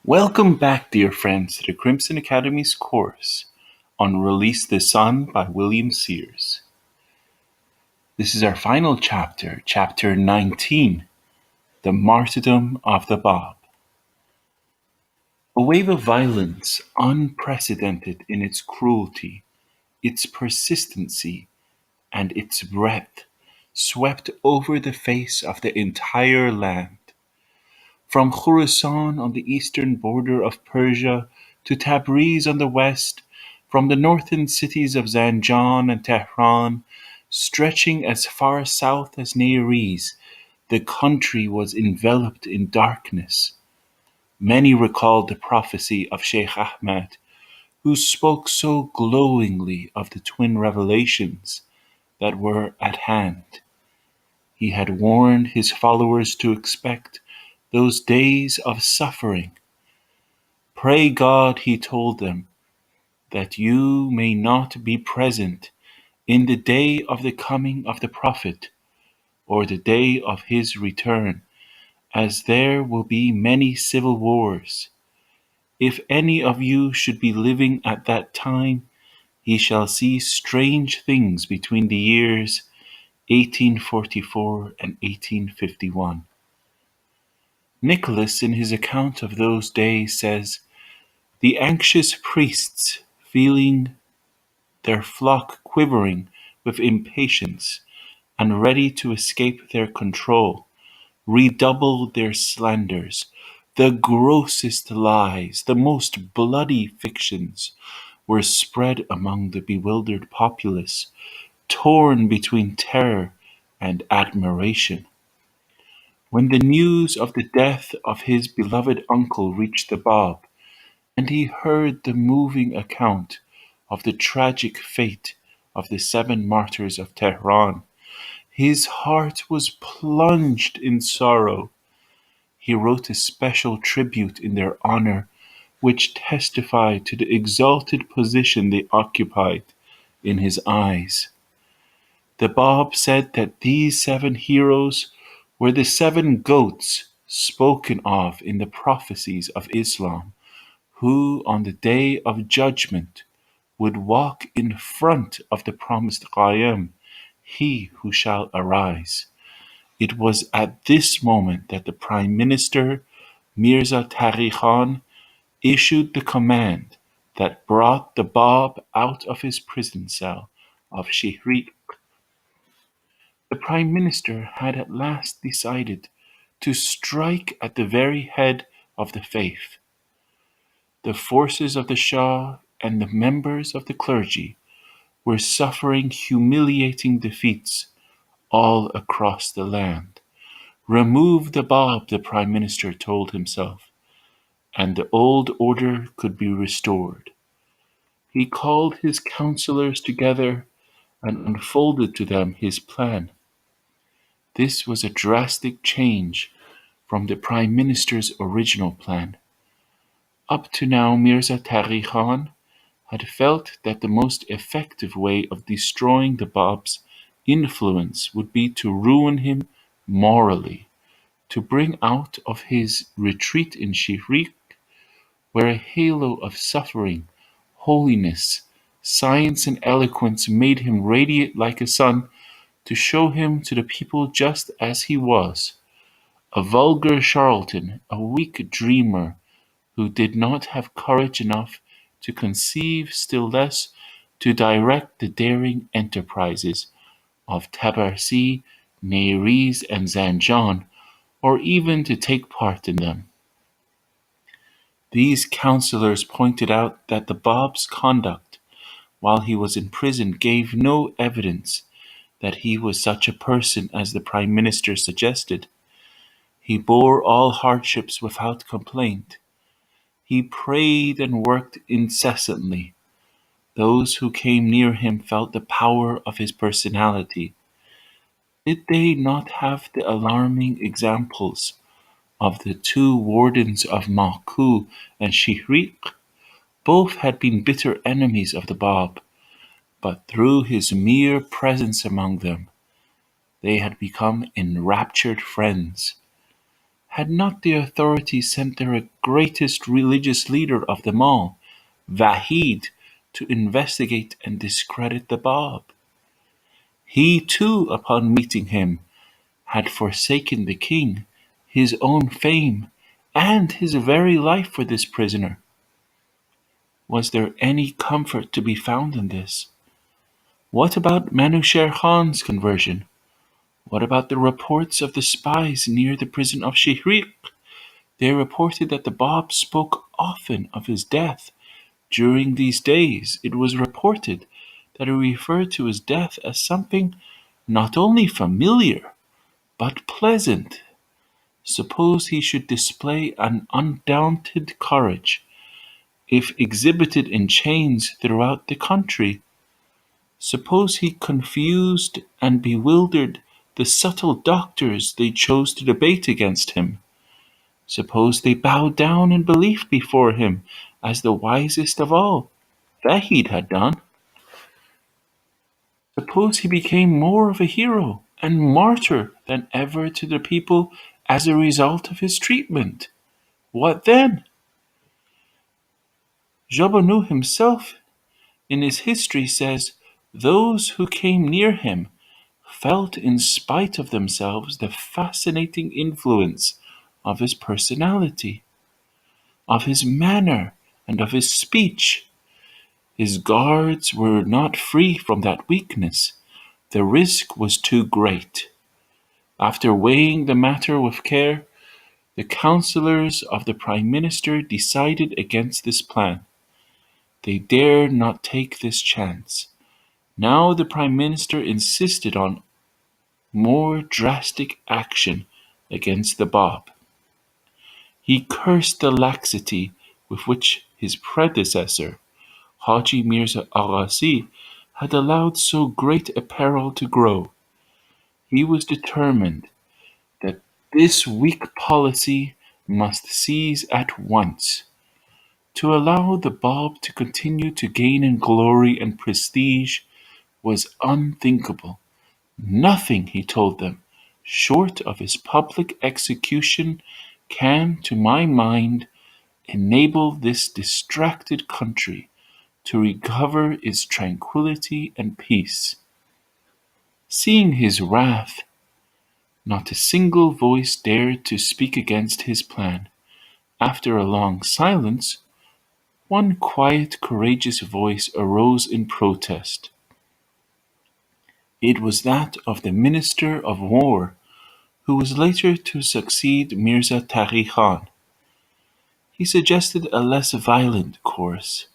Welcome back, dear friends, to the Crimson Academy's course on Release the Sun by William Sears. This is our final chapter, chapter 19, The Martyrdom of the Bab. A wave of violence, unprecedented in its cruelty, its persistency, and its breadth, swept over the face of the entire land. From Khorasan on the eastern border of Persia to Tabriz on the west, from the northern cities of Zanjan and Tehran, stretching as far south as Nairobi, the country was enveloped in darkness. Many recalled the prophecy of Sheikh Ahmed, who spoke so glowingly of the twin revelations that were at hand. He had warned his followers to expect those days of suffering. Pray God, he told them, that you may not be present in the day of the coming of the Prophet or the day of his return, as there will be many civil wars. If any of you should be living at that time, he shall see strange things between the years 1844 and 1851. Nicholas, in his account of those days, says, "The anxious priests, feeling their flock quivering with impatience and ready to escape their control, redoubled their slanders. The grossest lies, the most bloody fictions were spread among the bewildered populace, torn between terror and admiration. When the news of the death of his beloved uncle reached the Bab, and he heard the moving account of the tragic fate of the 7 martyrs of Tehran, his heart was plunged in sorrow. He wrote a special tribute in their honor, which testified to the exalted position they occupied in his eyes. The Bab said that these 7 heroes were the 7 goats spoken of in the prophecies of Islam, who on the day of judgment would walk in front of the promised Qayyim, he who shall arise. It was at this moment that the Prime Minister, Mirza Taghi Khan, issued the command that brought the Bab out of his prison cell of Shihri. The Prime Minister had at last decided to strike at the very head of the faith. The forces of the Shah and the members of the clergy were suffering humiliating defeats all across the land. Remove the Bab, the Prime Minister told himself, and the old order could be restored. He called his councillors together and unfolded to them his plan. This was a drastic change from the Prime Minister's original plan. Up to now, Mirza Taghi Khan had felt that the most effective way of destroying the Bab's influence would be to ruin him morally, to bring out of his retreat in Shihri, where a halo of suffering, holiness, science, and eloquence made him radiate like a sun, to show him to the people just as he was, a vulgar charlatan, a weak dreamer, who did not have courage enough to conceive, still less to direct the daring enterprises of Tabarsi, Nairobi, and Zanjan, or even to take part in them. These councillors pointed out that the Bab's conduct while he was in prison gave no evidence that he was such a person as the Prime Minister suggested. He bore all hardships without complaint. He prayed and worked incessantly. Those who came near him felt the power of his personality. Did they not have the alarming examples of the 2 wardens of Maku and Shihriq? Both had been bitter enemies of the Bab, but through his mere presence among them, they had become enraptured friends. Had not the authorities sent their greatest religious leader of them all, Vahid, to investigate and discredit the Bab? He too, upon meeting him, had forsaken the king, his own fame, and his very life for this prisoner. Was there any comfort to be found in this? What about Manusher Khan's conversion? What about the reports of the spies near the prison of Shihriq? They reported that the Bab spoke often of his death during these days. It was reported that he referred to his death as something not only familiar, but pleasant. Suppose he should display an undaunted courage if exhibited in chains throughout the country. Suppose he confused and bewildered the subtle doctors they chose to debate against him. Suppose they bowed down in belief before him as the wisest of all, Vahid had done. Suppose he became more of a hero and martyr than ever to the people as a result of his treatment. What then? Jobanu himself in his history says, those who came near him felt in spite of themselves the fascinating influence of his personality, of his manner, and of his speech. His guards were not free from that weakness. The risk was too great. After weighing the matter with care, the councillors of the Prime Minister decided against this plan. They dared not take this chance. Now the Prime Minister insisted on more drastic action against the Bab. He cursed the laxity with which his predecessor, Haji Mirza Aghasi, had allowed so great a peril to grow. He was determined that this weak policy must cease at once. To allow the Bab to continue to gain in glory and prestige was unthinkable. Nothing, he told them, short of his public execution can, to my mind, enable this distracted country to recover its tranquillity and peace. Seeing his wrath, not a single voice dared to speak against his plan. After a long silence, one quiet, courageous voice arose in protest. It was that of the Minister of War, who was later to succeed Mirza Taghi Khan. He suggested a less violent course.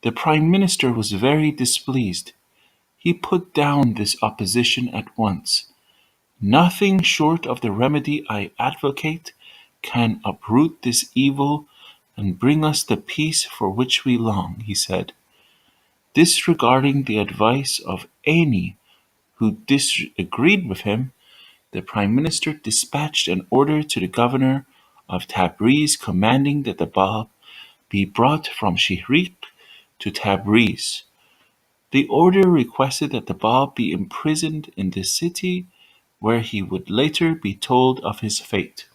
The Prime Minister was very displeased. He put down this opposition at once. Nothing short of the remedy I advocate can uproot this evil and bring us the peace for which we long, he said. Disregarding the advice of any who disagreed with him, the Prime Minister dispatched an order to the governor of Tabriz commanding that the Bab be brought from Shihriq to Tabriz. The order requested that the Bab be imprisoned in the city where he would later be told of his fate.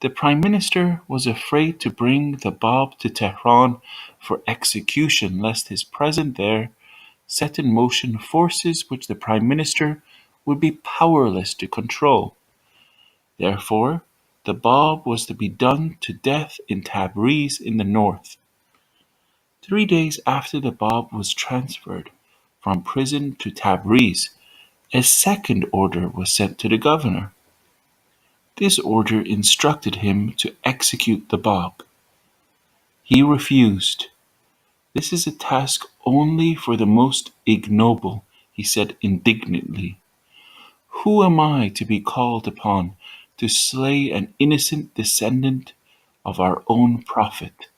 The Prime Minister was afraid to bring the Bab to Tehran for execution lest his presence there set in motion forces which the Prime Minister would be powerless to control. Therefore, the Bab was to be done to death in Tabriz in the north. 3 days after the Bab was transferred from prison to Tabriz, a second order was sent to the governor. This order instructed him to execute the Bab. He refused. This is a task only for the most ignoble, he said indignantly. Who am I to be called upon to slay an innocent descendant of our own prophet?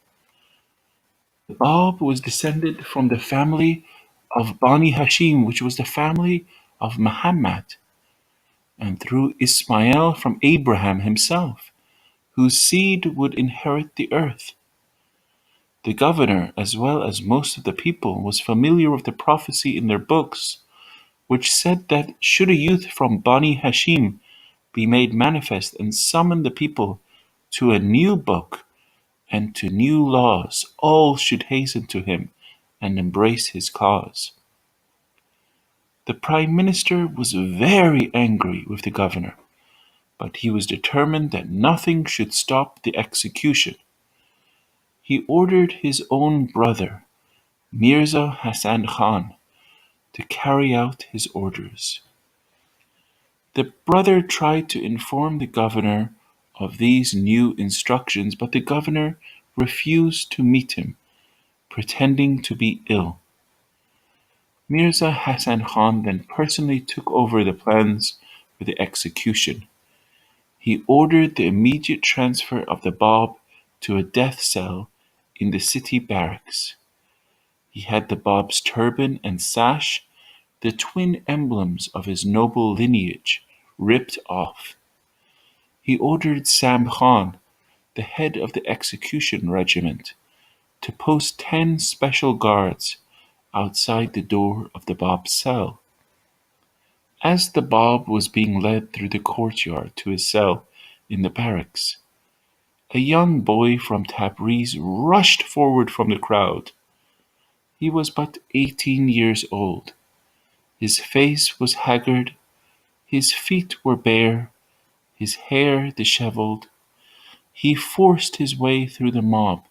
The Bab was descended from the family of Bani Hashim, which was the family of Muhammad, and through Ismail from Abraham himself, whose seed would inherit the earth. The governor, as well as most of the people, was familiar with the prophecy in their books, which said that should a youth from Bani Hashim be made manifest and summon the people to a new book and to new laws, all should hasten to him and embrace his cause. The prime minister was very angry with the governor, but he was determined that nothing should stop the execution. He ordered his own brother, Mirza Hassan Khan, to carry out his orders. The brother tried to inform the governor of these new instructions, but the governor refused to meet him, pretending to be ill. Mirza Hassan Khan then personally took over the plans for the execution. He ordered the immediate transfer of the Bab to a death cell in the city barracks. He had the Bab's turban and sash, the twin emblems of his noble lineage, ripped off. He ordered Sam Khan, the head of the execution regiment, to post 10 special guards outside the door of the Bab's cell. As the Bab was being led through the courtyard to his cell in the barracks, a young boy from Tabriz rushed forward from the crowd. He was but 18 years old. His face was haggard, his feet were bare, his hair disheveled. He forced his way through the mob,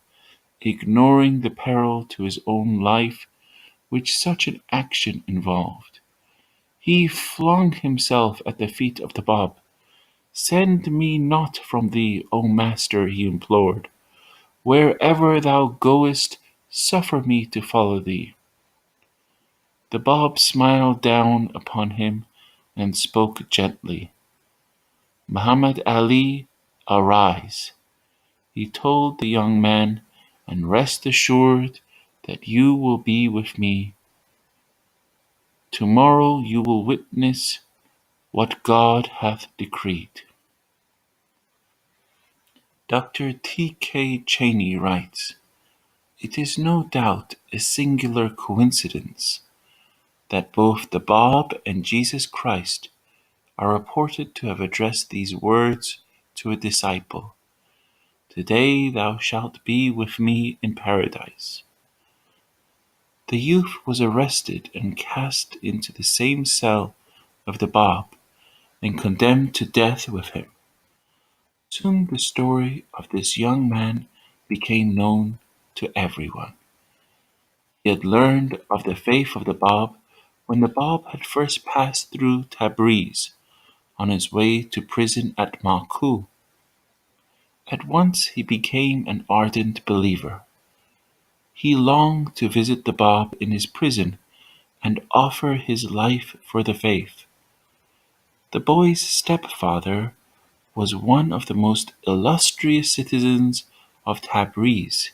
ignoring the peril to his own life which such an action involved. He flung himself at the feet of the Bab. "Send me not from thee, O Master," he implored. "Wherever thou goest, suffer me to follow thee." The Bab smiled down upon him and spoke gently. "Muhammad Ali, arise," he told the young man, "and rest assured that you will be with me. Tomorrow you will witness what God hath decreed." Dr. T. K. Cheney writes, "It is no doubt a singular coincidence that both the Bab and Jesus Christ are reported to have addressed these words to a disciple: 'Today thou shalt be with me in paradise.' The youth was arrested and cast into the same cell of the Bab and condemned to death with him. Soon the story of this young man became known to everyone. He had learned of the faith of the Bab when the Bab had first passed through Tabriz on his way to prison at Maku. At once he became an ardent believer. He longed to visit the Bab in his prison and offer his life for the faith. The boy's stepfather was one of the most illustrious citizens of Tabriz.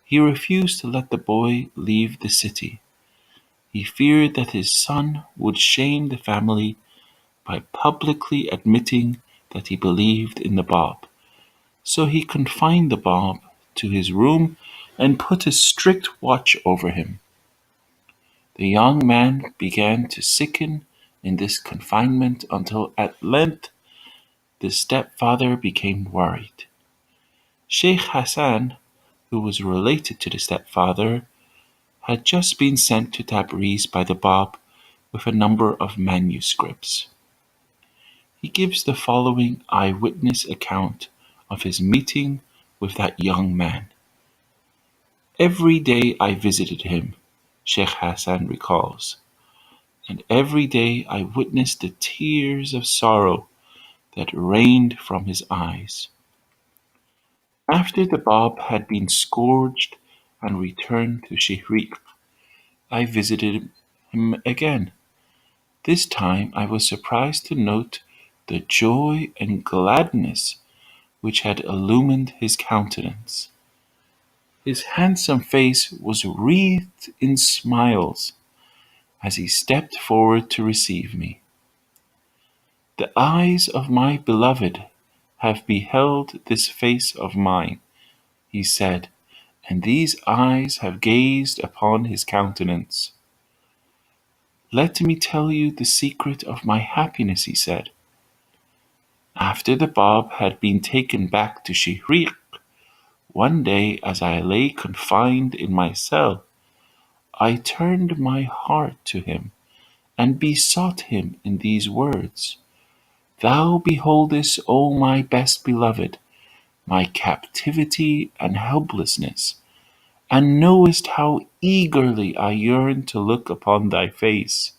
He refused to let the boy leave the city. He feared that his son would shame the family by publicly admitting that he believed in the Bab. So he confined the Bab to his room and put a strict watch over him. The young man began to sicken in this confinement until at length the stepfather became worried. Sheikh Hassan, who was related to the stepfather, had just been sent to Tabriz by the Bab with a number of manuscripts. He gives the following eyewitness account of his meeting with that young man. "Every day I visited him," Sheikh Hassan recalls, "and every day I witnessed the tears of sorrow that rained from his eyes. After the Bab had been scourged and returned to Shihrik, I visited him again. This time I was surprised to note the joy and gladness which had illumined his countenance. His handsome face was wreathed in smiles as he stepped forward to receive me. 'The eyes of my beloved have beheld this face of mine,' he said, 'and these eyes have gazed upon his countenance.' 'Let me tell you the secret of my happiness,' he said. After the Bab had been taken back to Shihriq, one day as I lay confined in my cell, I turned my heart to him and besought him in these words: Thou beholdest, O my best beloved, my captivity and helplessness, and knowest how eagerly I yearn to look upon thy face.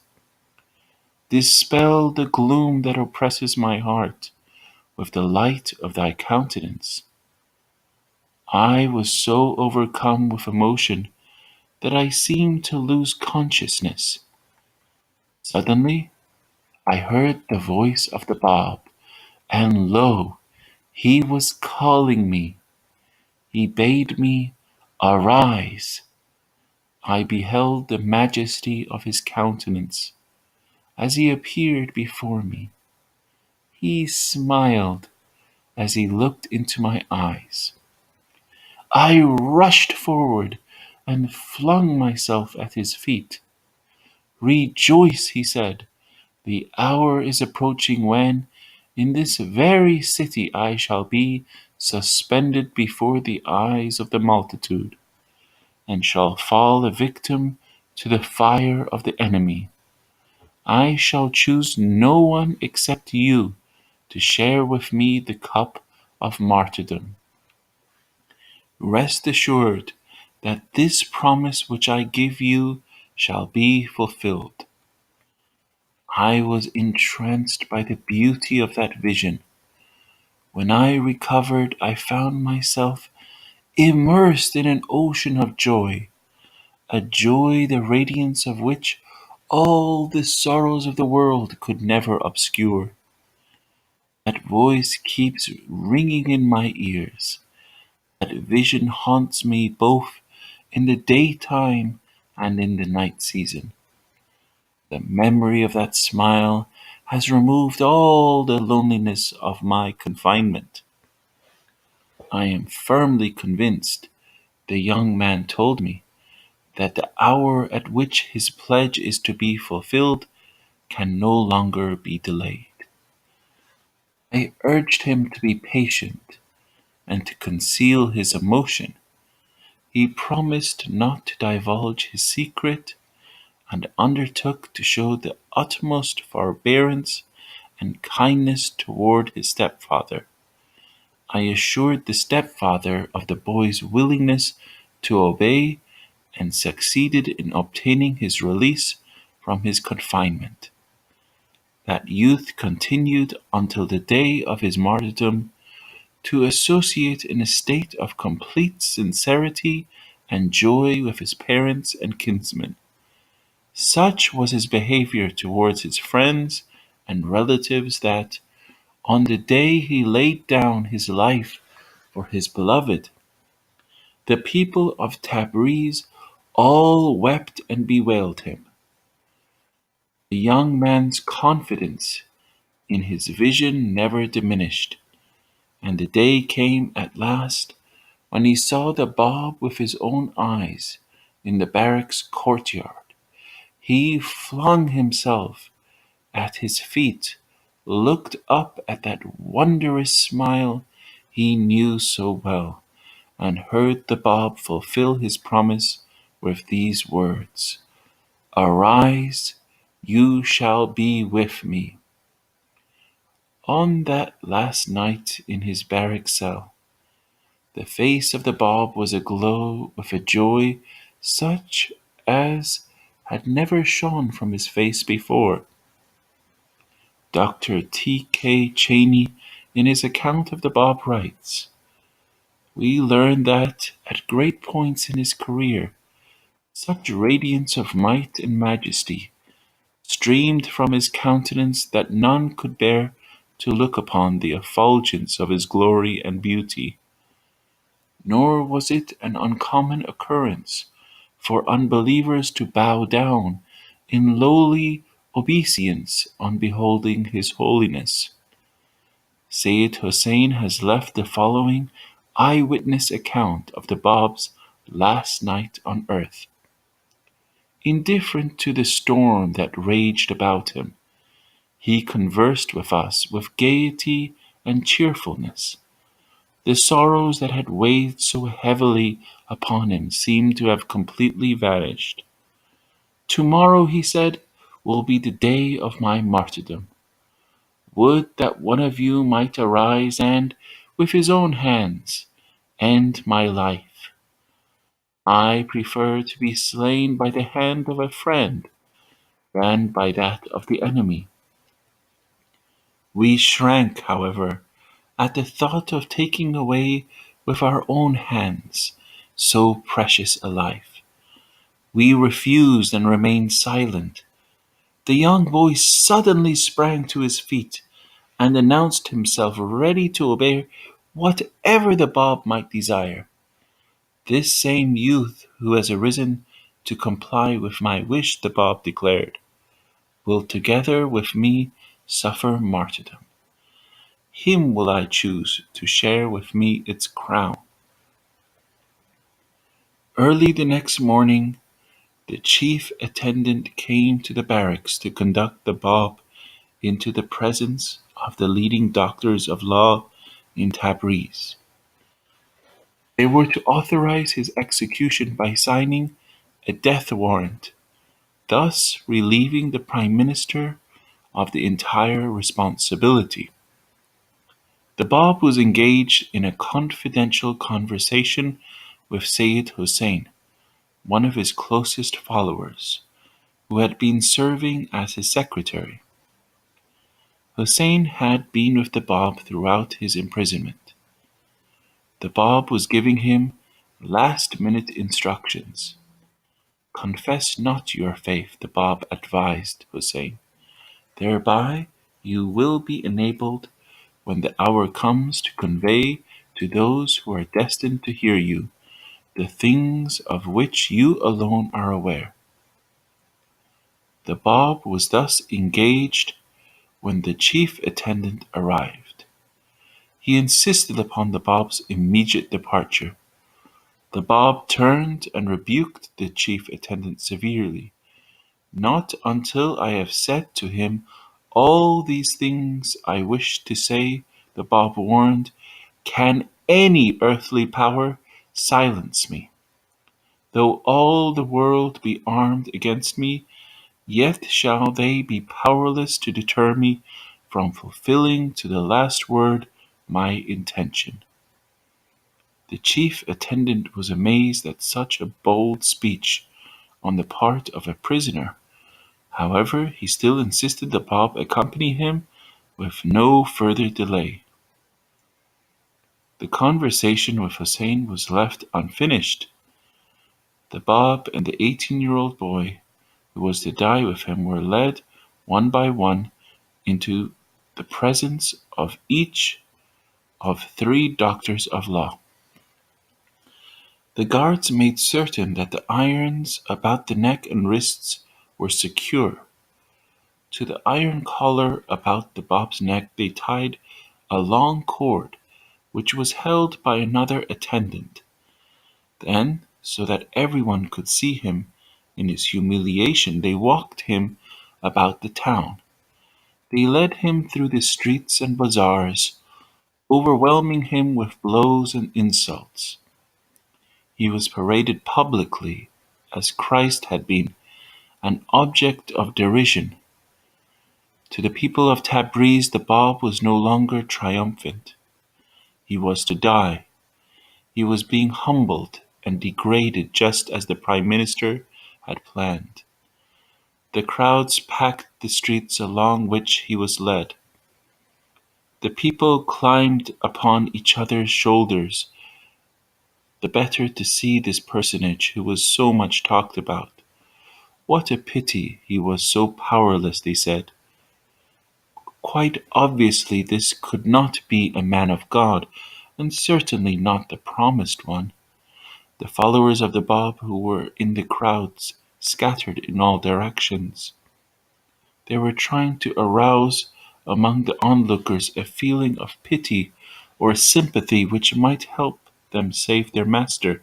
Dispel the gloom that oppresses my heart with the light of thy countenance. I was so overcome with emotion that I seemed to lose consciousness. Suddenly, I heard the voice of the Bab, and lo, he was calling me. He bade me arise. I beheld the majesty of his countenance as he appeared before me. He smiled as he looked into my eyes. I rushed forward and flung myself at his feet. Rejoice, he said, the hour is approaching when, in this very city, I shall be suspended before the eyes of the multitude, and shall fall a victim to the fire of the enemy. I shall choose no one except you to share with me the cup of martyrdom. Rest assured that this promise which I give you shall be fulfilled. I was entranced by the beauty of that vision. When I recovered, I found myself immersed in an ocean of joy, a joy the radiance of which all the sorrows of the world could never obscure. That voice keeps ringing in my ears. That vision haunts me both in the daytime and in the night season. The memory of that smile has removed all the loneliness of my confinement. I am firmly convinced, the young man told me, that the hour at which his pledge is to be fulfilled can no longer be delayed. I urged him to be patient and to conceal his emotion. He promised not to divulge his secret and undertook to show the utmost forbearance and kindness toward his stepfather. I assured the stepfather of the boy's willingness to obey and succeeded in obtaining his release from his confinement. That youth continued until the day of his martyrdom to associate in a state of complete sincerity and joy with his parents and kinsmen. Such was his behavior towards his friends and relatives that, on the day he laid down his life for his beloved, the people of Tabriz all wept and bewailed him. The young man's confidence in his vision never diminished, and the day came at last when he saw the Bab with his own eyes in the barracks courtyard. He flung himself at his feet, looked up at that wondrous smile he knew so well, and heard the Bab fulfill his promise with these words: Arise, you shall be with me. On that last night in his barrack cell, the face of the Bab was aglow with a joy such as had never shone from his face before. Dr. T. K. Cheney, in his account of the Bab, writes, We learn that, at great points in his career, such radiance of might and majesty streamed from his countenance that none could bear to look upon the effulgence of his glory and beauty. Nor was it an uncommon occurrence for unbelievers to bow down in lowly obeisance on beholding his holiness. Sayyid Hussein has left the following eyewitness account of the Bab's last night on earth. Indifferent to the storm that raged about him, he conversed with us with gaiety and cheerfulness. The sorrows that had weighed so heavily upon him seemed to have completely vanished. Tomorrow, he said, will be the day of my martyrdom. Would that one of you might arise and, with his own hands, end my life. I prefer to be slain by the hand of a friend than by that of the enemy. We shrank, however, at the thought of taking away with our own hands so precious a life. We refused and remained silent. The young boy suddenly sprang to his feet and announced himself ready to obey whatever the Bab might desire. This same youth who has arisen to comply with my wish, the Bab declared, will together with me suffer martyrdom. Him will I choose to share with me its crown. Early the next morning, the chief attendant came to the barracks to conduct the Bab into the presence of the leading doctors of law in Tabriz. They were to authorize his execution by signing a death warrant, thus relieving the prime minister of the entire responsibility. The Bab was engaged in a confidential conversation with Sayyid Hussein, one of his closest followers, who had been serving as his secretary. Hussein had been with the Bab throughout his imprisonment. The Bab was giving him last-minute instructions. Confess not your faith, the Bab advised Hussein. Thereby you will be enabled, when the hour comes, to convey to those who are destined to hear you the things of which you alone are aware. The Bab was thus engaged when the chief attendant arrived. He insisted upon the Bab's immediate departure. The Bab turned and rebuked the chief attendant severely. Not until I have said to him all these things I wish to say, the Bab warned, can any earthly power silence me. Though all the world be armed against me, yet shall they be powerless to deter me from fulfilling to the last word my intention. The chief attendant was amazed at such a bold speech on the part of a prisoner. However, he still insisted the Bab accompany him with no further delay. The conversation with Hussein was left unfinished. The Bab and the 18-year-old boy who was to die with him were led one by one into the presence of each of 3 doctors of law. The guards made certain that the irons about the neck and wrists were secure. To the iron collar about the Bab's neck they tied a long cord, which was held by another attendant. Then, so that everyone could see him in his humiliation, they walked him about the town. They led him through the streets and bazaars, overwhelming him with blows and insults. He was paraded publicly, as Christ had been, an object of derision. To the people of Tabriz, the Bab was no longer triumphant. He was to die. He was being humbled and degraded just as the Prime Minister had planned. The crowds packed the streets along which he was led. The people climbed upon each other's shoulders, the better to see this personage who was so much talked about. What a pity he was so powerless, they said. Quite obviously this could not be a man of God, and certainly not the promised one. The followers of the Bab who were in the crowds scattered in all directions. They were trying to arouse among the onlookers a feeling of pity or sympathy which might help them save their master.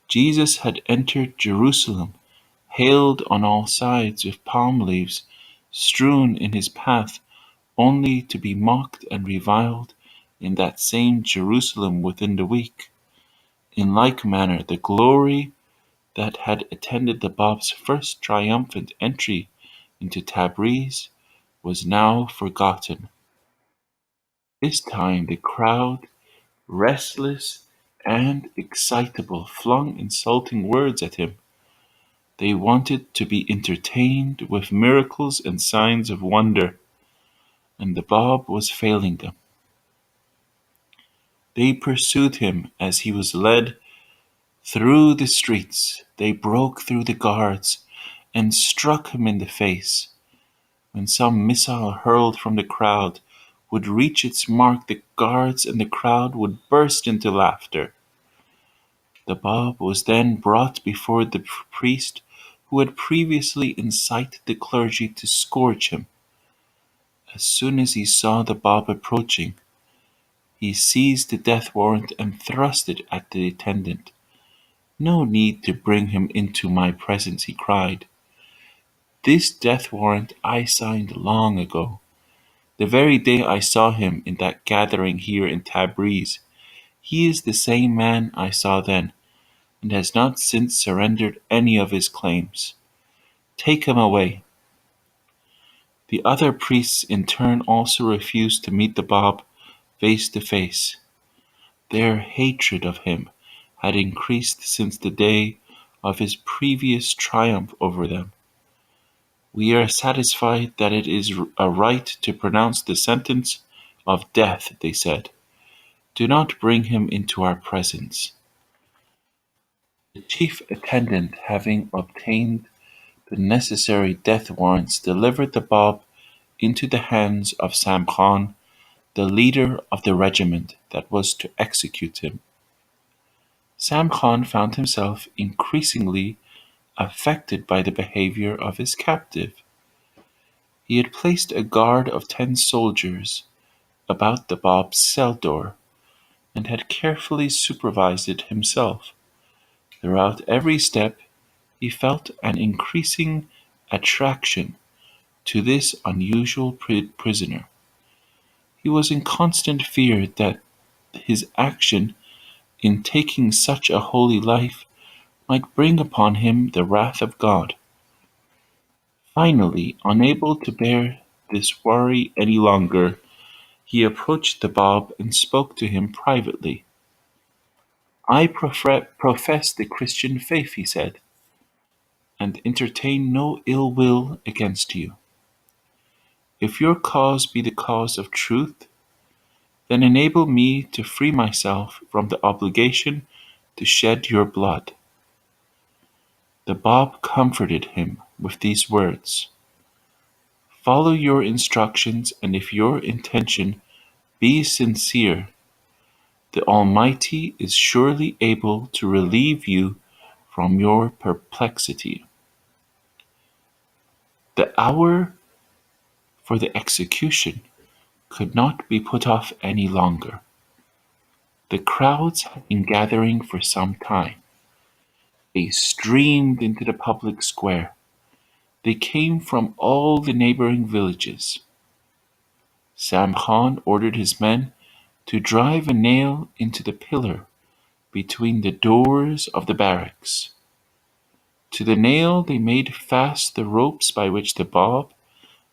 Jesus had entered Jerusalem, hailed on all sides with palm leaves strewn in his path, only to be mocked and reviled in that same Jerusalem within the week. In like manner, the glory that had attended the Bab's first triumphant entry into Tabriz was now forgotten. This time the crowd, restless and excitable, flung insulting words at him. They wanted to be entertained with miracles and signs of wonder, and the Bab was failing them. They pursued him as he was led through the streets. They broke through the guards and struck him in the face. When some missile hurled from the crowd would reach its mark, the guards and the crowd would burst into laughter. The Bab was then brought before the priest who had previously incited the clergy to scourge him. As soon as he saw the Bab approaching, he seized the death warrant and thrust it at the attendant. "No need to bring him into my presence," he cried. "This death warrant I signed long ago, the very day I saw him in that gathering here in Tabriz. He is the same man I saw then, and has not since surrendered any of his claims. Take him away." The other priests in turn also refused to meet the Bab face to face. Their hatred of him had increased since the day of his previous triumph over them. "We are satisfied that it is a right to pronounce the sentence of death," they said. "Do not bring him into our presence." The chief attendant, having obtained the necessary death warrants, delivered the Bab into the hands of Sam Khan, the leader of the regiment that was to execute him. Sam Khan found himself increasingly affected by the behavior of his captive. He had placed a guard of 10 soldiers about the Bab's cell door, and had carefully supervised it himself. Throughout every step he felt an increasing attraction to this unusual prisoner. He was in constant fear that his action in taking such a holy life might bring upon him the wrath of God. Finally, unable to bear this worry any longer, he approached the Bab and spoke to him privately. "I profess the Christian faith," he said, "and entertain no ill will against you. If your cause be the cause of truth, then enable me to free myself from the obligation to shed your blood." The Bab comforted him with these words: "Follow your instructions, and if your intention be sincere, the Almighty is surely able to relieve you from your perplexity." The hour for the execution could not be put off any longer. The crowds had been gathering for some time. They streamed into the public square. They came from all the neighboring villages. Sam Khan ordered his men to drive a nail into the pillar between the doors of the barracks. To the nail they made fast the ropes by which the Bab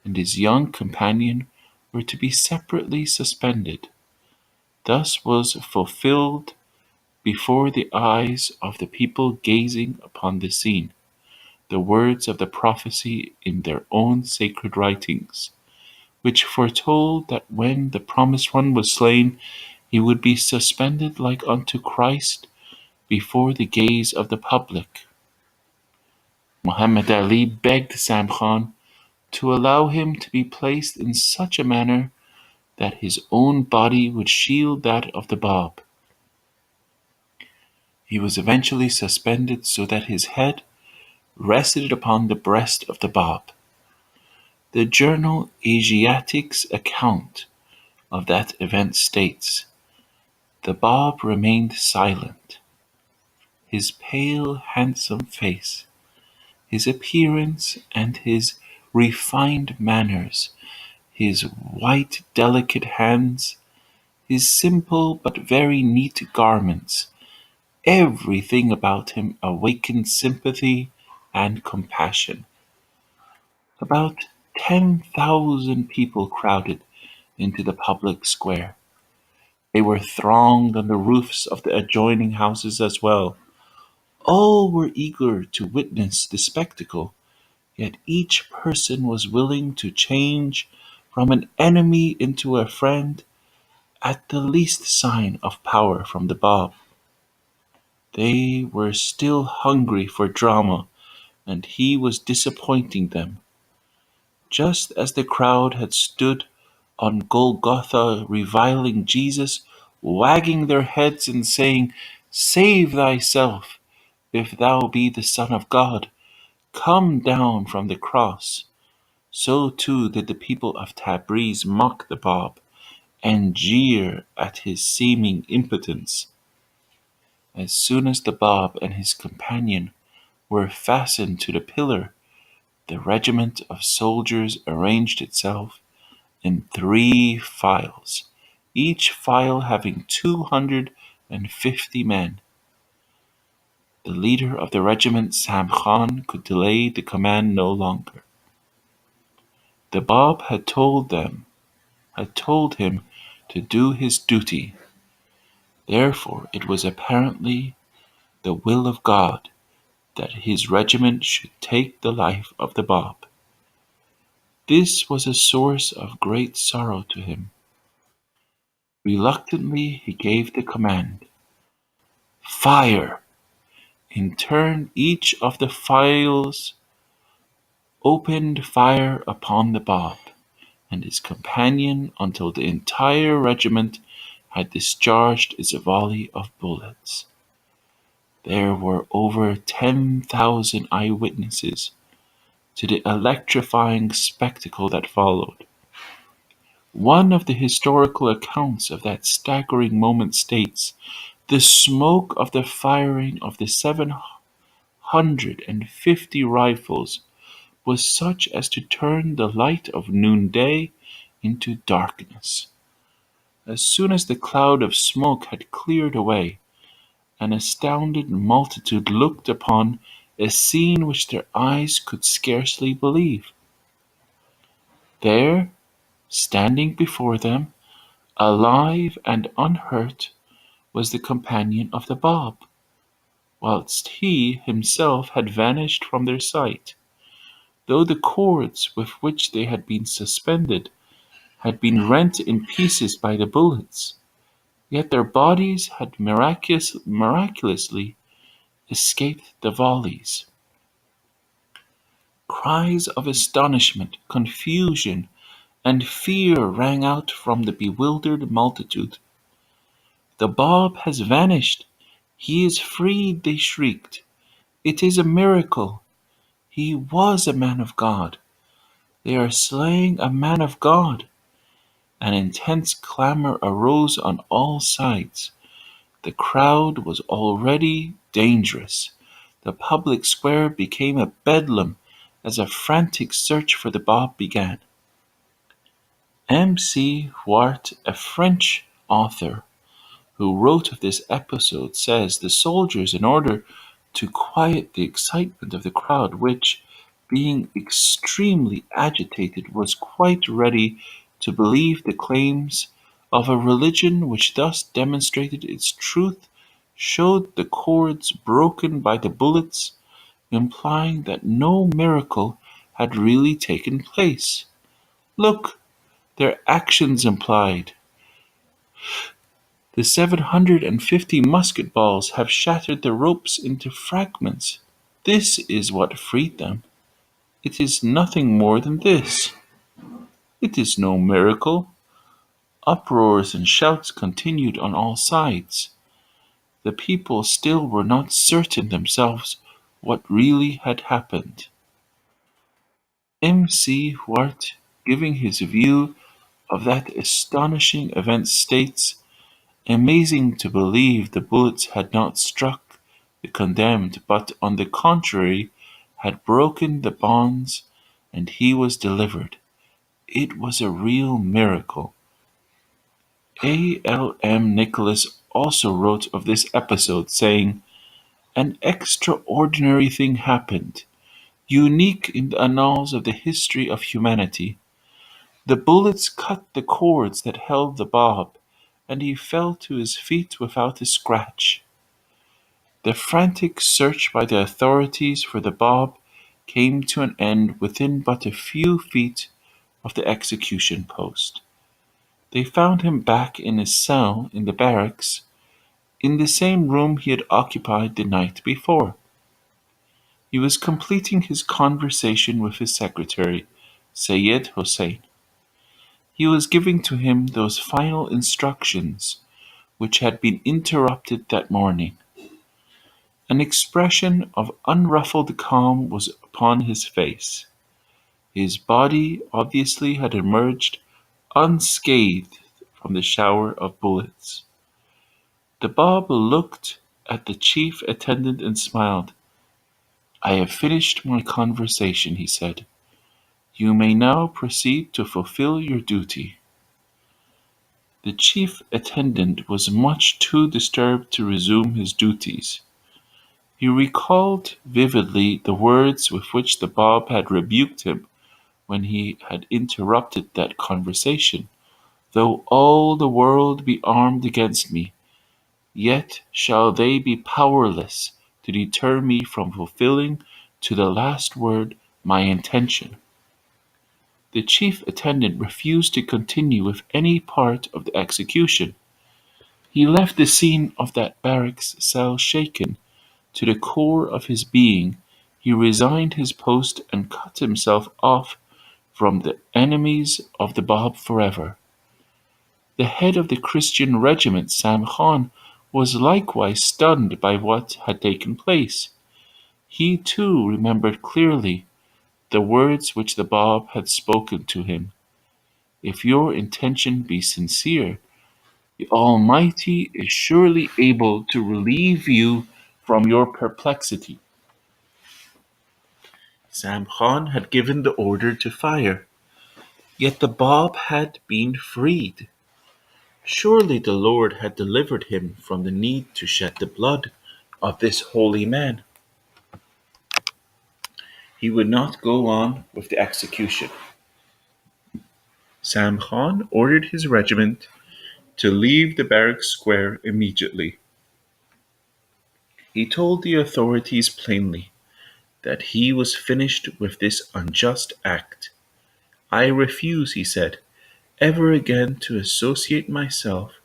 and his young companion were to be separately suspended. Thus was fulfilled before the eyes of the people gazing upon the scene the words of the prophecy in their own sacred writings, which foretold that when the promised one was slain, he would be suspended like unto Christ before the gaze of the public. Muhammad Ali begged Sam Khan to allow him to be placed in such a manner that his own body would shield that of the Bab. He was eventually suspended so that his head rested upon the breast of the Bab. The journal Asiatic's account of that event states, "The Bab remained silent. His pale, handsome face, his appearance, and his refined manners, His white, delicate hands, his simple but very neat garments, everything about him awakened sympathy and compassion. About 10,000 people crowded into the public square. They were thronged on the roofs of the adjoining houses as well. All were eager to witness the spectacle, yet each person was willing to change from an enemy into a friend at the least sign of power from the Bab. They were still hungry for drama, and he was disappointing them. Just as the crowd had stood on Golgotha reviling Jesus, wagging their heads and saying, "Save thyself, if thou be the Son of God, come down from the cross," so too did the people of Tabriz mock the Bab and jeer at his seeming impotence. As soon as the Bab and his companion were fastened to the pillar, the regiment of soldiers arranged itself in 3 files, each file having 250 men. The leader of the regiment, Sam Khan, could delay the command no longer. The Bab had told him to do his duty. Therefore it was apparently the will of God that his regiment should take the life of the Bab. This was a source of great sorrow to him. Reluctantly he gave the command, "Fire!" In turn each of the files opened fire upon the Bab and his companion until the entire regiment had discharged its volley of bullets. There were over 10,000 eyewitnesses to the electrifying spectacle that followed. One of the historical accounts of that staggering moment states, "The smoke of the firing of the 750 rifles was such as to turn the light of noonday into darkness." As soon as the cloud of smoke had cleared away, an astounded multitude looked upon a scene which their eyes could scarcely believe. There, standing before them, alive and unhurt, was the companion of the Bab, whilst he himself had vanished from their sight, though the cords with which they had been suspended had been rent in pieces by the bullets, yet their bodies had miraculously escaped the volleys. Cries of astonishment, confusion, and fear rang out from the bewildered multitude. "The Bab has vanished! He is freed!" they shrieked. "It is a miracle! He was a man of God! They are slaying a man of God!" An intense clamor arose on all sides. The crowd was already dangerous. The public square became a bedlam as a frantic search for the Bab began. M.C. Huart, a French author who wrote of this episode, says the soldiers, in order to quiet the excitement of the crowd, which, being extremely agitated, was quite ready to believe the claims of a religion which thus demonstrated its truth, showed the cords broken by the bullets, implying that no miracle had really taken place. Look, their actions implied. The 750 musket balls have shattered the ropes into fragments. This is what freed them. It is nothing more than this. It is no miracle. Uproars and shouts continued on all sides. The people still were not certain themselves what really had happened. M.C. Huart, giving his view of that astonishing event, states, "Amazing to believe the bullets had not struck the condemned, but, on the contrary, had broken the bonds, and he was delivered. It was a real miracle. A. L. M. Nicholas also wrote of this episode, saying, "An extraordinary thing happened, unique in the annals of the history of humanity. The bullets cut the cords that held the Bab, and he fell to his feet without a scratch. The frantic search by the authorities for the Bab came to an end within but a few feet of the execution post. They found him back in his cell in the barracks, in the same room he had occupied the night before. He was completing his conversation with his secretary, Sayed Hossein. He was giving to him those final instructions which had been interrupted that morning. An expression of unruffled calm was upon his face. His body obviously had emerged unscathed from the shower of bullets. The Bab looked at the chief attendant and smiled. "I have finished my conversation," he said. "You may now proceed to fulfill your duty." The chief attendant was much too disturbed to resume his duties. He recalled vividly the words with which the Bab had rebuked him when he had interrupted that conversation. "Though all the world be armed against me, yet shall they be powerless to deter me from fulfilling to the last word my intention." The chief attendant refused to continue with any part of the execution. He left the scene of that barracks cell shaken to the core of his being. He resigned his post and cut himself off from the enemies of the Bab forever. The head of the Christian regiment, Sam Khan, was likewise stunned by what had taken place. He too remembered clearly the words which the Bab had spoken to him. "If your intention be sincere, the Almighty is surely able to relieve you from your perplexity." Sam Khan had given the order to fire, yet the Bab had been freed. Surely the Lord had delivered him from the need to shed the blood of this holy man. He would not go on with the execution. Sam Khan ordered his regiment to leave the barracks square immediately. He told the authorities plainly that he was finished with this unjust act. "I refuse," he said, "ever again to associate myself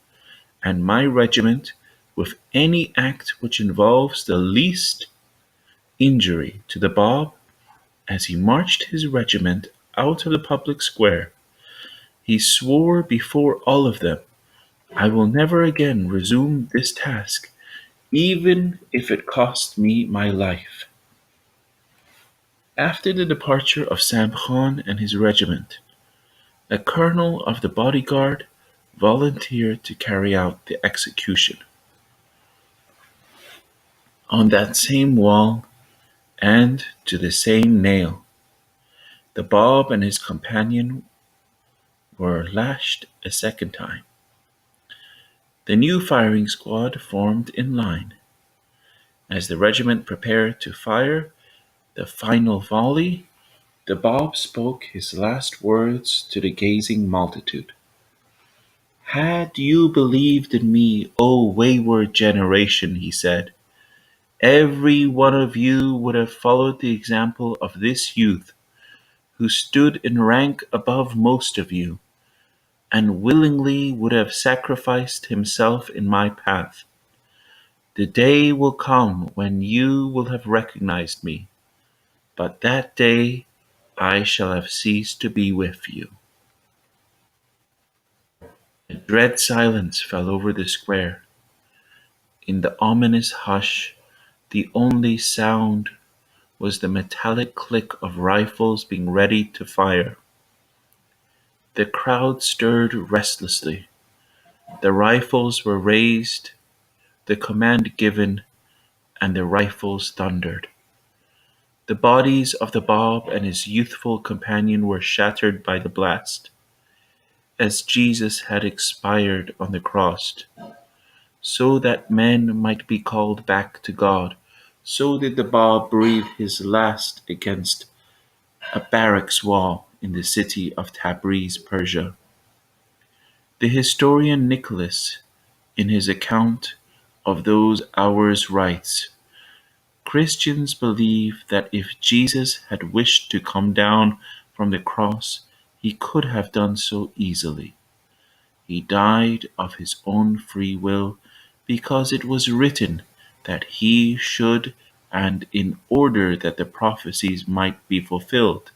and my regiment with any act which involves the least injury to the Bab." As he marched his regiment out of the public square, he swore before all of them, "I will never again resume this task, even if it cost me my life." After the departure of Sam Khan and his regiment, a colonel of the bodyguard volunteered to carry out the execution. On that same wall, and to the same nail, the Bab and his companion were lashed a second time. The new firing squad formed in line. As the regiment prepared to fire the final volley, the Bab spoke his last words to the gazing multitude. "Had you believed in me, O wayward generation," he said, "every one of you would have followed the example of this youth who stood in rank above most of you, and willingly would have sacrificed himself in my path. The day will come when you will have recognized me, but that day I shall have ceased to be with you." A dread silence fell over the square. In the ominous hush, the only sound was the metallic click of rifles being ready to fire. The crowd stirred restlessly. The rifles were raised, the command given, and the rifles thundered. The bodies of the Bab and his youthful companion were shattered by the blast. As Jesus had expired on the cross, so that men might be called back to God, so did the Bab breathe his last against a barracks wall in the city of Tabriz, Persia. The historian Nicholas, in his account of those hours, writes, Christians believe that if Jesus had wished to come down from the cross, he could have done so easily. He died of his own free will because it was written that he should, and in order that the prophecies might be fulfilled.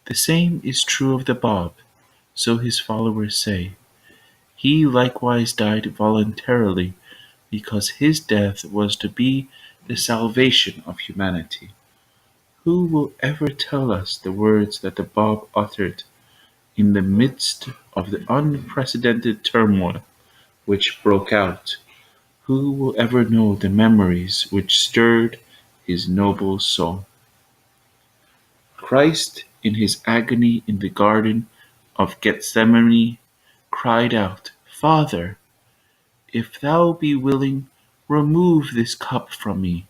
The same is true of the Bab, so his followers say. He likewise died voluntarily because his death was to be the salvation of humanity. Who will ever tell us the words that the Bab uttered in the midst of the unprecedented turmoil which broke out? Who will ever know the memories which stirred his noble soul? Christ, in his agony in the Garden of Gethsemane, cried out, Father, if thou be willing, remove this cup from me.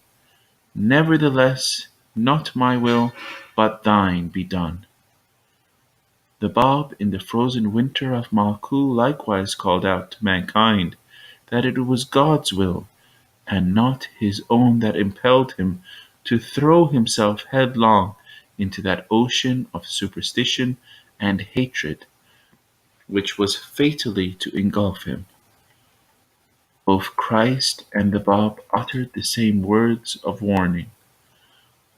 Nevertheless, not my will, but thine be done. The Bab in the frozen winter of Malkuh likewise called out to mankind that it was God's will and not his own that impelled him to throw himself headlong into that ocean of superstition and hatred which was fatally to engulf him. Both Christ and the Bab uttered the same words of warning.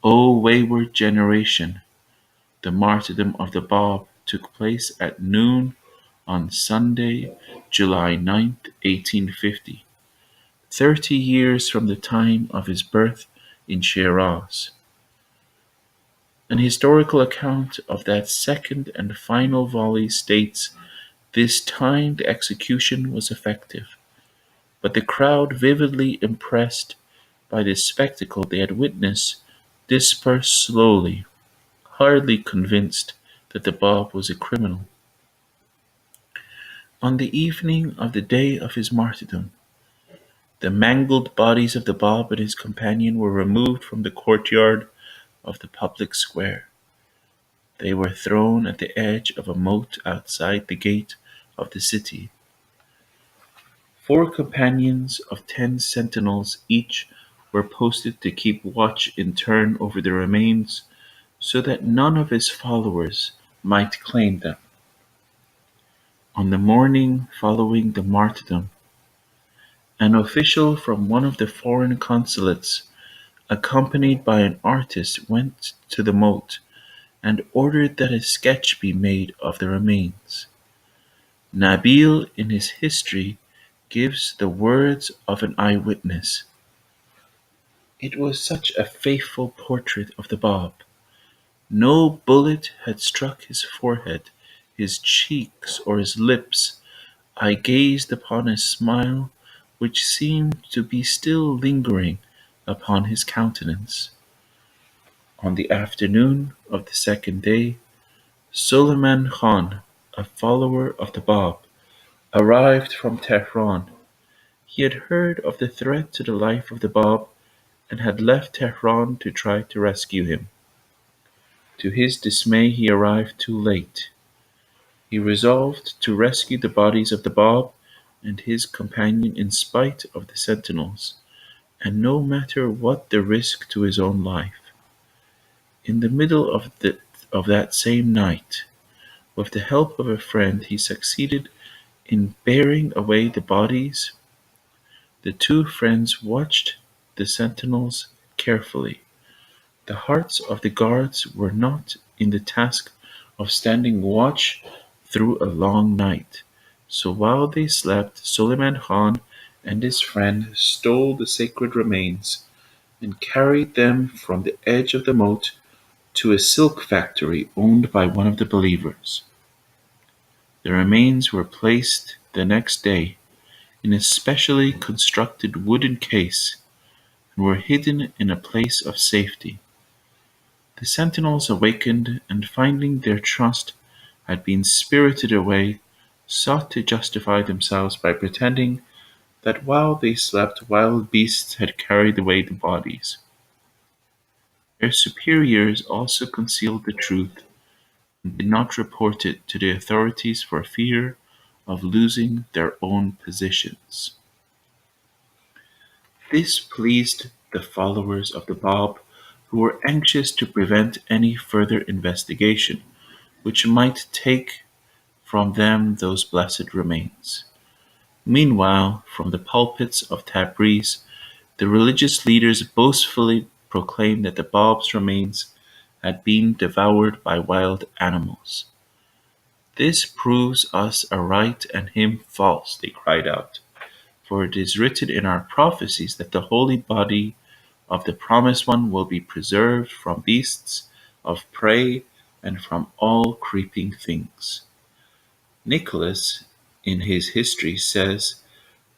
O wayward generation! The martyrdom of the Bab took place at noon on Sunday, July 9th, 1850, 30 years from the time of his birth in Shiraz. An historical account of that second and final volley states, this time the execution was effective, but the crowd, vividly impressed by the spectacle they had witnessed, dispersed slowly, hardly convinced that the Bab was a criminal. On the evening of the day of his martyrdom, the mangled bodies of the Bab and his companion were removed from the courtyard of the public square. They were thrown at the edge of a moat outside the gate of the city. 4 companions of 10 sentinels each were posted to keep watch in turn over the remains, so that none of his followers might claim them. On the morning following the martyrdom, an official from one of the foreign consulates, accompanied by an artist, went to the moat and ordered that a sketch be made of the remains. Nabil, in his history, gives the words of an eyewitness. It was such a faithful portrait of the Bab. No bullet had struck his forehead, his cheeks, or his lips. I gazed upon a smile which seemed to be still lingering upon his countenance. On the afternoon of the second day, Suleiman Khan, a follower of the Bab, arrived from Tehran. He had heard of the threat to the life of the Bab and had left Tehran to try to rescue him. To his dismay, he arrived too late. He resolved to rescue the bodies of the Bab and his companion in spite of the sentinels, and no matter what the risk to his own life. In the middle of that same night, with the help of a friend, he succeeded in bearing away the bodies. The 2 friends watched the sentinels carefully. The hearts of the guards were not in the task of standing watch through a long night. So while they slept, Suleiman Khan and his friend stole the sacred remains and carried them from the edge of the moat to a silk factory owned by one of the believers. The remains were placed the next day in a specially constructed wooden case, and were hidden in a place of safety. The sentinels awakened, and finding their trust had been spirited away, sought to justify themselves by pretending that while they slept wild beasts had carried away the bodies. Their superiors also concealed the truth and did not report it to the authorities for fear of losing their own positions. This pleased the followers of the Bab, who were anxious to prevent any further investigation which might take from them those blessed remains. Meanwhile, from the pulpits of Tabriz, the religious leaders boastfully proclaimed that the Bab's remains had been devoured by wild animals. "This proves us aright and him false," they cried out, "for it is written in our prophecies that the holy body of the Promised One will be preserved from beasts of prey and from all creeping things." Nicholas, in his history, says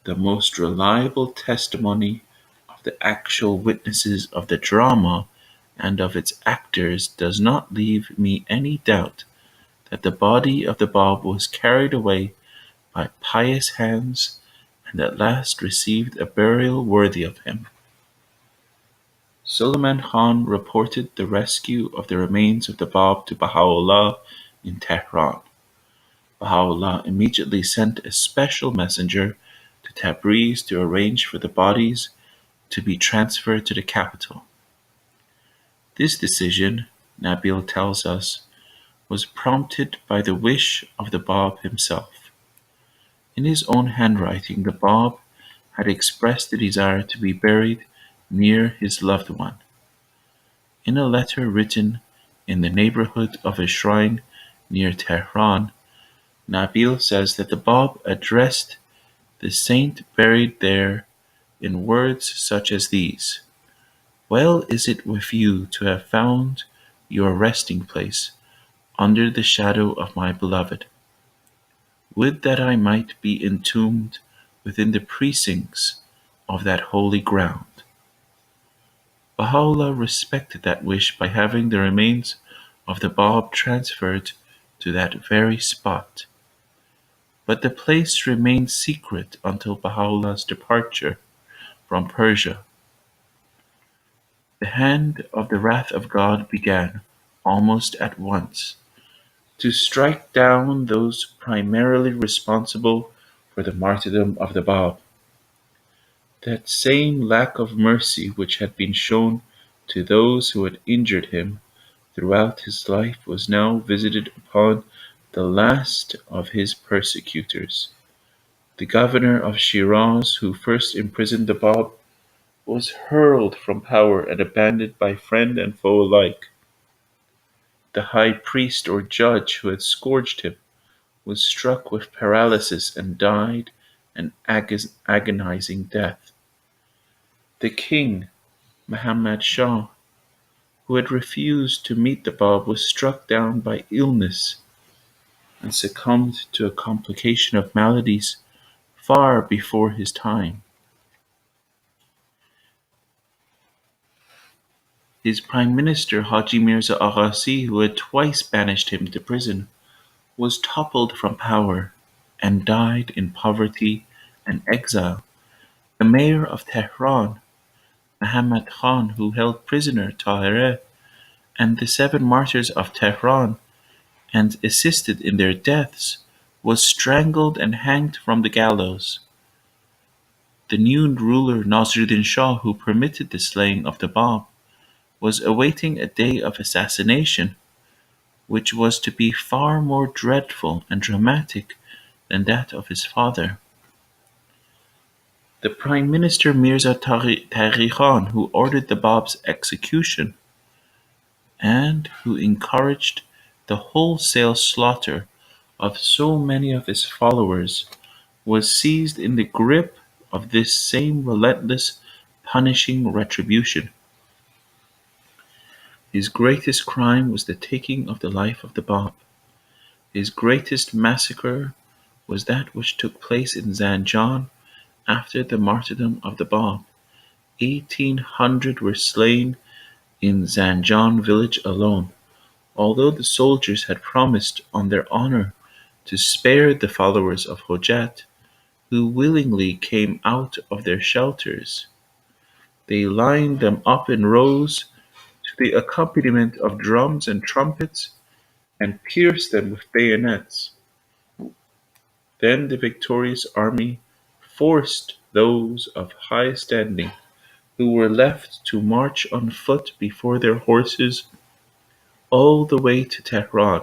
the most reliable testimony of the actual witnesses of the drama and of its actors does not leave me any doubt that the body of the Bab was carried away by pious hands and at last received a burial worthy of him. Suleiman Khan reported the rescue of the remains of the Bab to Baha'u'llah in Tehran. Baha'u'llah immediately sent a special messenger to Tabriz to arrange for the bodies to be transferred to the capital. This decision, Nabil tells us, was prompted by the wish of the Bab himself. In his own handwriting, the Bab had expressed the desire to be buried near his loved one. In a letter written in the neighborhood of a shrine near Tehran, Nabil says that the Bab addressed the saint buried there in words such as these: "Well is it with you to have found your resting place under the shadow of my beloved. Would that I might be entombed within the precincts of that holy ground." Baha'u'llah respected that wish by having the remains of the Bab transferred to that very spot. But the place remained secret until Baha'u'llah's departure from Persia. The hand of the wrath of God began, almost at once, to strike down those primarily responsible for the martyrdom of the Bab. That same lack of mercy which had been shown to those who had injured him throughout his life was now visited upon the last of his persecutors. The governor of Shiraz, who first imprisoned the Bab, was hurled from power and abandoned by friend and foe alike. The high priest or judge who had scourged him was struck with paralysis and died an agonizing death. The king, Muhammad Shah, who had refused to meet the Bab, was struck down by illness and succumbed to a complication of maladies far before his time. His prime minister, Haji Mirza Aghasi, who had twice banished him to prison, was toppled from power and died in poverty and exile. The mayor of Tehran, Muhammad Khan, who held prisoner Tahirih and the 7 martyrs of Tehran and assisted in their deaths, was strangled and hanged from the gallows. The new ruler Nasruddin Shah, who permitted the slaying of the Bab, was awaiting a day of assassination, which was to be far more dreadful and dramatic than that of his father. The Prime Minister Mirza Taghi Khan, who ordered the Bab's execution and who encouraged the wholesale slaughter of so many of his followers, was seized in the grip of this same relentless, punishing retribution. His greatest crime was the taking of the life of the Bab. His greatest massacre was that which took place in Zanjan after the martyrdom of the Bab. 1,800 were slain in Zanjan village alone, although the soldiers had promised on their honor to spare the followers of Hojat, who willingly came out of their shelters. They lined them up in rows to the accompaniment of drums and trumpets and pierced them with bayonets. Then the victorious army forced those of high standing who were left to march on foot before their horses all the way to Tehran,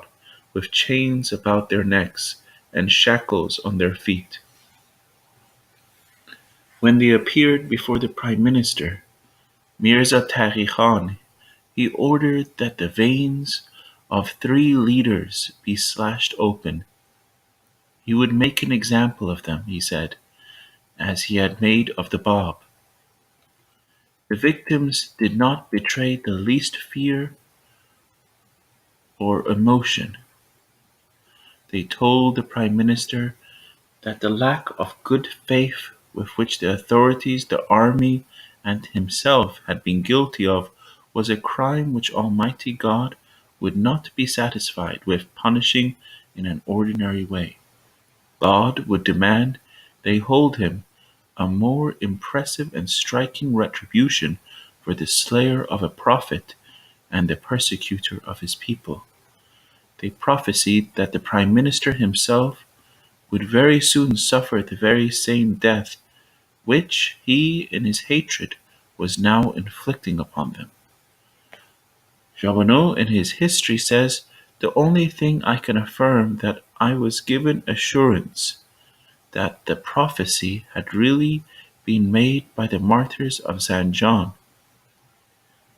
with chains about their necks and shackles on their feet. When they appeared before the Prime Minister, Mirza Taghi Khan, he ordered that the veins of 3 leaders be slashed open. He would make an example of them, he said, as he had made of the Bab. The victims did not betray the least fear or emotion. They told the Prime Minister that the lack of good faith with which the authorities, the army, and himself had been guilty of was a crime which Almighty God would not be satisfied with punishing in an ordinary way. God would demand they hold him a more impressive and striking retribution for the slayer of a prophet and the persecutor of his people. They prophesied that the Prime Minister himself would very soon suffer the very same death which he in his hatred was now inflicting upon them. Charbonneau in his history says, "The only thing I can affirm that I was given assurance that the prophecy had really been made by the martyrs of Zanjan.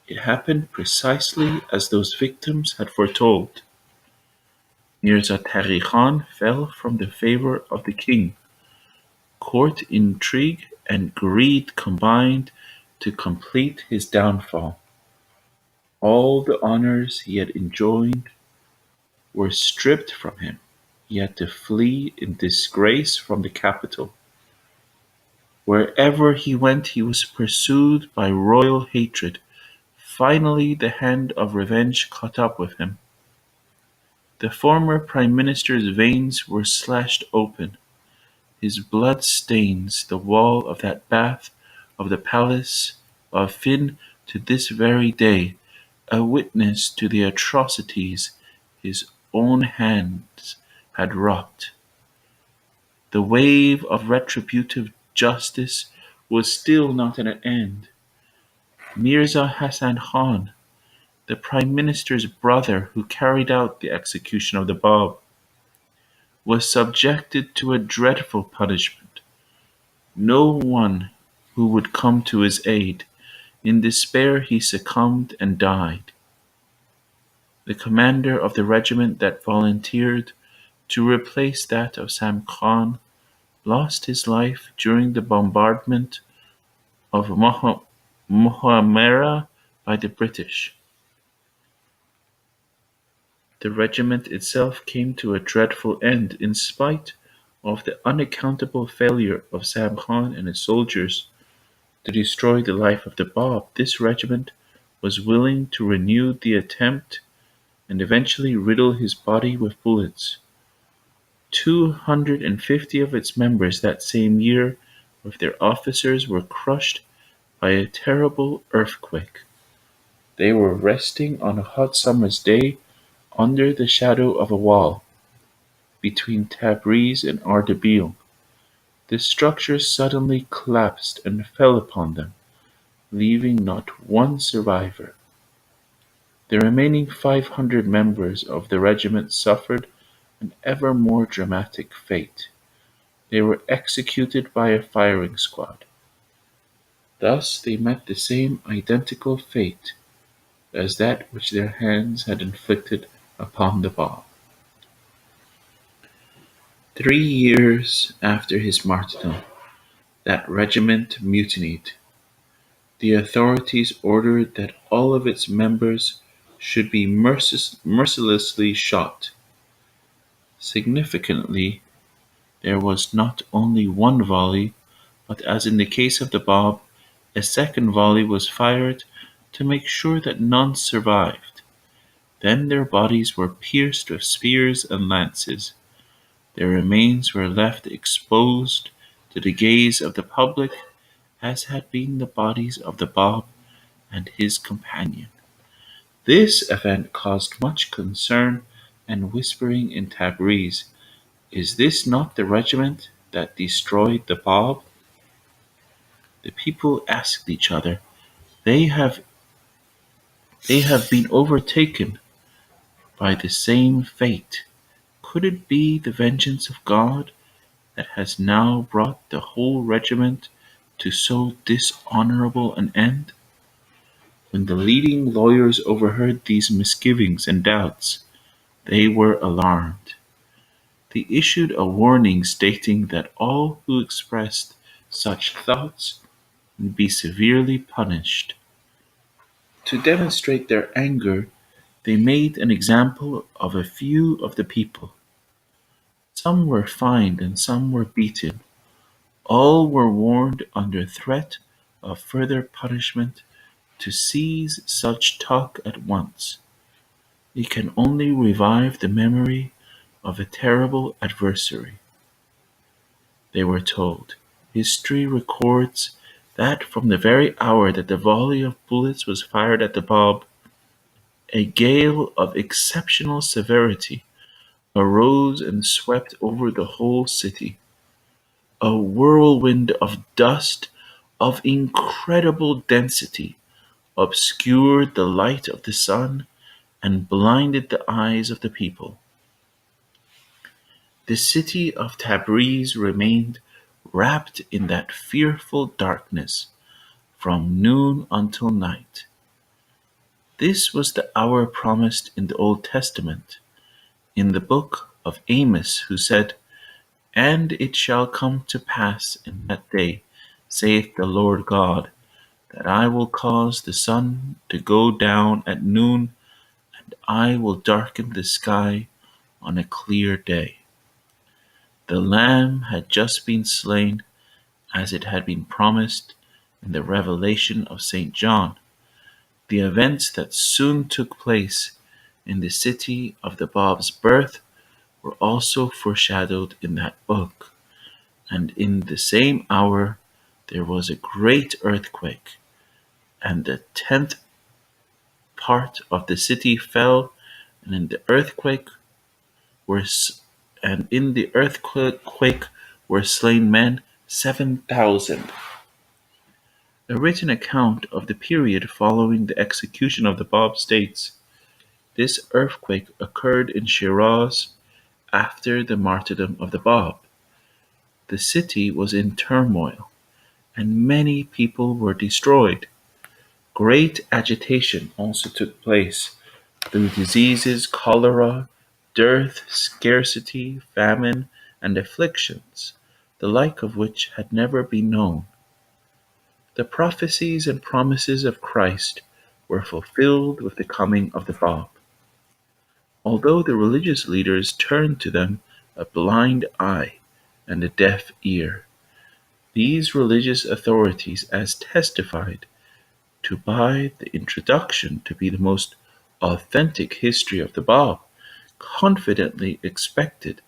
It happened precisely as those victims had foretold. Mirza Taghi Khan fell from the favor of the king. Court intrigue and greed combined to complete his downfall. All the honors he had enjoyed were stripped from him. He had to flee in disgrace from the capital. Wherever he went, he was pursued by royal hatred. Finally, the hand of revenge caught up with him. The former Prime Minister's veins were slashed open. His blood stains the wall of that bath of the palace of Fin to this very day, a witness to the atrocities his own hands had wrought. The wave of retributive justice was still not at an end. Mirza Hassan Khan, the Prime Minister's brother who carried out the execution of the Bab, was subjected to a dreadful punishment. No one who would come to his aid. In despair he succumbed and died. The commander of the regiment that volunteered to replace that of Sam Khan lost his life during the bombardment of Mohamera by the British. The regiment itself came to a dreadful end in spite of the unaccountable failure of Sam Khan and his soldiers to destroy the life of the Bab. This regiment was willing to renew the attempt and eventually riddle his body with bullets. 250 of its members that same year with their officers were crushed by a terrible earthquake. They were resting on a hot summer's day under the shadow of a wall between Tabriz and Ardabil. The structure suddenly collapsed and fell upon them, leaving not one survivor. The remaining 500 members of the regiment suffered an ever more dramatic fate. They were executed by a firing squad. Thus they met the same identical fate as that which their hands had inflicted upon the Bab. 3 years after his martyrdom, that regiment mutinied. The authorities ordered that all of its members should be mercilessly shot. Significantly, there was not only one volley, but as in the case of the Bab, A second volley was fired to make sure that none survived. Then their bodies were pierced with spears and lances. Their remains were left exposed to the gaze of the public, as had been the bodies of the Bab and his companion. This event caused much concern and whispering in Tabriz. Is this not the regiment that destroyed the Bab? The people asked each other. They have they have been overtaken by the same fate. Could it be the vengeance of God that has now brought the whole regiment to so dishonorable an end? When the leading lawyers overheard these misgivings and doubts, they were alarmed. They issued a warning stating that all who expressed such thoughts would be severely punished. To demonstrate their anger, they made an example of a few of the people. Some were fined and some were beaten. All were warned under threat of further punishment to cease such talk at once. It can only revive the memory of a terrible adversary. They were told. History records that from the very hour that the volley of bullets was fired at the Bab, a gale of exceptional severity arose and swept over the whole city. A whirlwind of dust of incredible density obscured the light of the sun and blinded the eyes of the people. The city of Tabriz remained wrapped in that fearful darkness from noon until night. This was the hour promised in the Old Testament, in the book of Amos, who said, "And it shall come to pass in that day, saith the Lord God, that I will cause the sun to go down at noon, and I will darken the sky on a clear day." The Lamb had just been slain, as it had been promised in the revelation of St. John. The events that soon took place in the city of the Bab's birth were also foreshadowed in that book. And in the same hour there was a great earthquake, and the 10th part of the city fell, and in the earthquake were were slain men 7,000. A written account of the period following the execution of the Bab states, this earthquake occurred in Shiraz after the martyrdom of the Bab. The city was in turmoil, and many people were destroyed. Great agitation also took place through diseases, cholera, dearth, scarcity, famine, and afflictions, the like of which had never been known. The prophecies and promises of Christ were fulfilled with the coming of the Bab. Although the religious leaders turned to them a blind eye and a deaf ear, these religious authorities, as testified to by the introduction to be the most authentic history of the Bab, confidently expected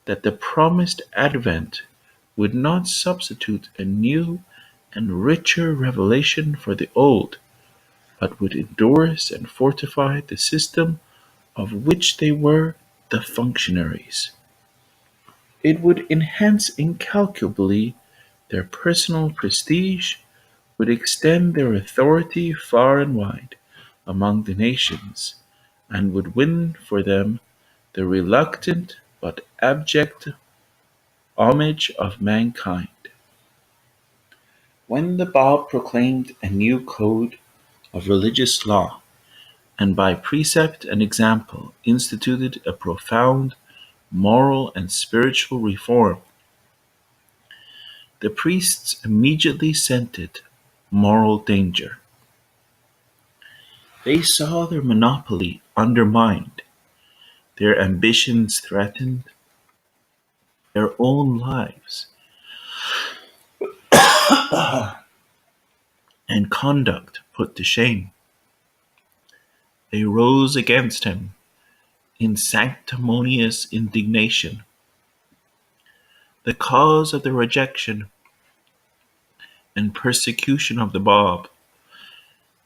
that the promised advent would not substitute a new and richer revelation for the old, but would endorse and fortify the system of which they were the functionaries. It would enhance incalculably their personal prestige, would extend their authority far and wide among the nations, and would win for them the reluctant but abject homage of mankind. When the Bab proclaimed a new code of religious law, and by precept and example instituted a profound moral and spiritual reform, the priests immediately scented moral danger. They saw their monopoly undermined, their ambitions threatened, their own lives and conduct put to shame. They rose against him in sanctimonious indignation. The cause of the rejection and persecution of the Bab.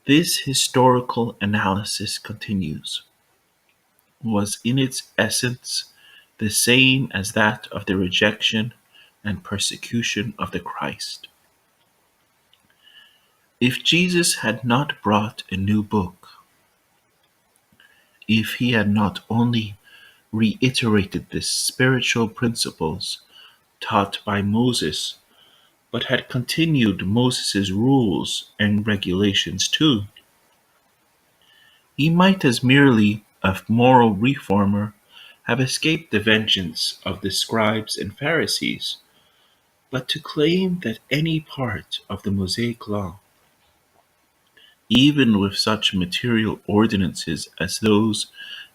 This historical analysis continues, was in its essence the same as that of the rejection and persecution of the Christ. If Jesus had not brought a new book, if he had not only reiterated the spiritual principles taught by Moses, but had continued Moses' rules and regulations too, he might, as merely a moral reformer, have escaped the vengeance of the scribes and Pharisees. But to claim that any part of the Mosaic law, even with such material ordinances as those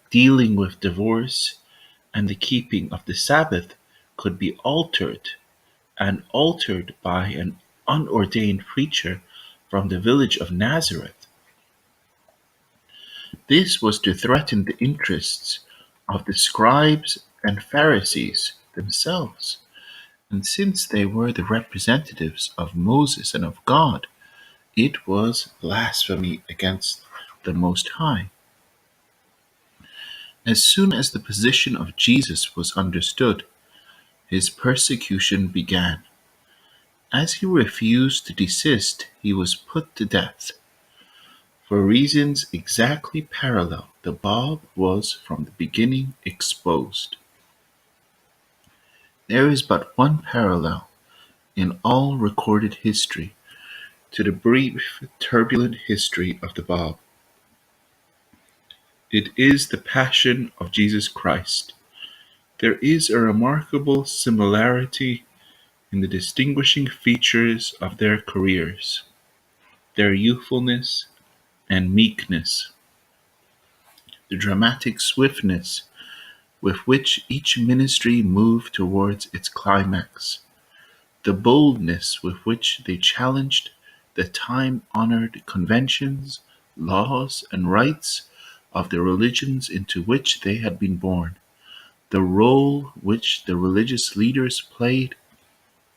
dealing with divorce and the keeping of the Sabbath, could be altered, and altered by an unordained preacher from the village of Nazareth, this was to threaten the interests of the scribes and Pharisees themselves. And since they were the representatives of Moses and of God, it was blasphemy against the Most High. As soon as the position of Jesus was understood, his persecution began. As he refused to desist, he was put to death. For reasons exactly parallel, the Bab was from the beginning exposed. There is but one parallel in all recorded history to the brief, turbulent history of the Bab. It is the passion of Jesus Christ. There is a remarkable similarity in the distinguishing features of their careers, their youthfulness and meekness, the dramatic swiftness with which each ministry moved towards its climax, the boldness with which they challenged the time-honored conventions, laws, and rites of the religions into which they had been born, the role which the religious leaders played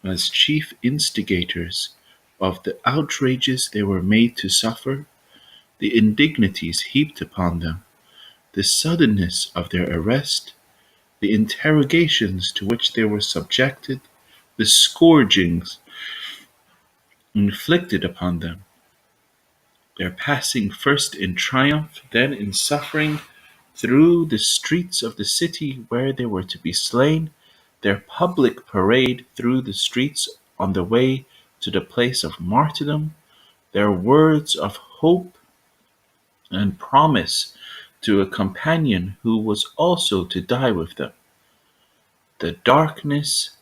as chief instigators of the outrages they were made to suffer, the indignities heaped upon them, the suddenness of their arrest, the interrogations to which they were subjected, the scourgings inflicted upon them, their passing first in triumph, then in suffering, through the streets of the city where they were to be slain, their public parade through the streets on the way to the place of martyrdom, their words of hope and promise to a companion who was also to die with them, the darkness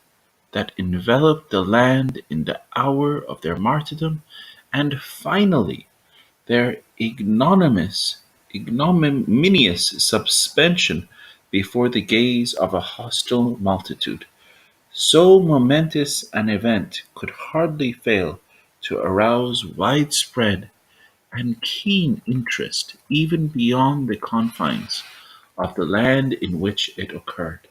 that enveloped the land in the hour of their martyrdom, and finally their ignominious suspension before the gaze of a hostile multitude. So momentous an event could hardly fail to arouse widespread and keen interest even beyond the confines of the land in which it occurred.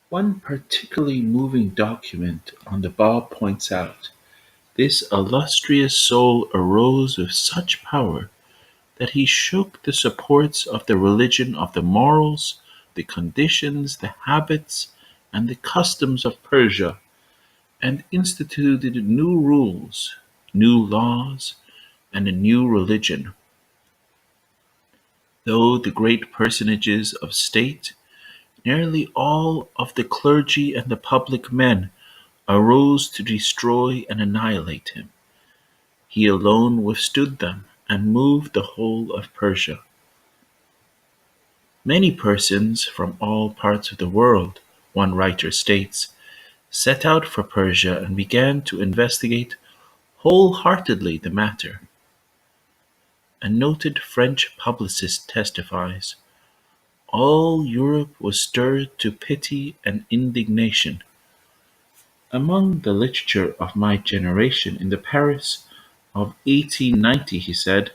One particularly moving document on the Bab points out, this illustrious soul arose with such power that he shook the supports of the religion of the morals, the conditions, the habits, and the customs of Persia, and instituted new rules, new laws, and a new religion. Though the great personages of state, nearly all of the clergy and the public men, arose to destroy and annihilate him, he alone withstood them and moved the whole of Persia. Many persons from all parts of the world, one writer states, set out for Persia and began to investigate wholeheartedly the matter. A noted French publicist testifies, all Europe was stirred to pity and indignation. Among the literature of my generation in the Paris of 1890, he said,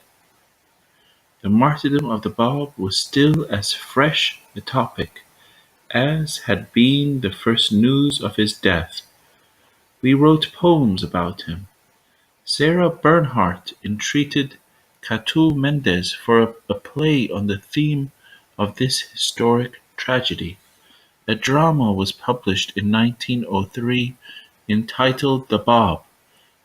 the martyrdom of the Bab was still as fresh a topic as had been the first news of his death. We wrote poems about him. Sarah Bernhardt entreated Catull Mendes for a play on the theme of this historic tragedy. A drama was published in 1903 entitled "The Bab"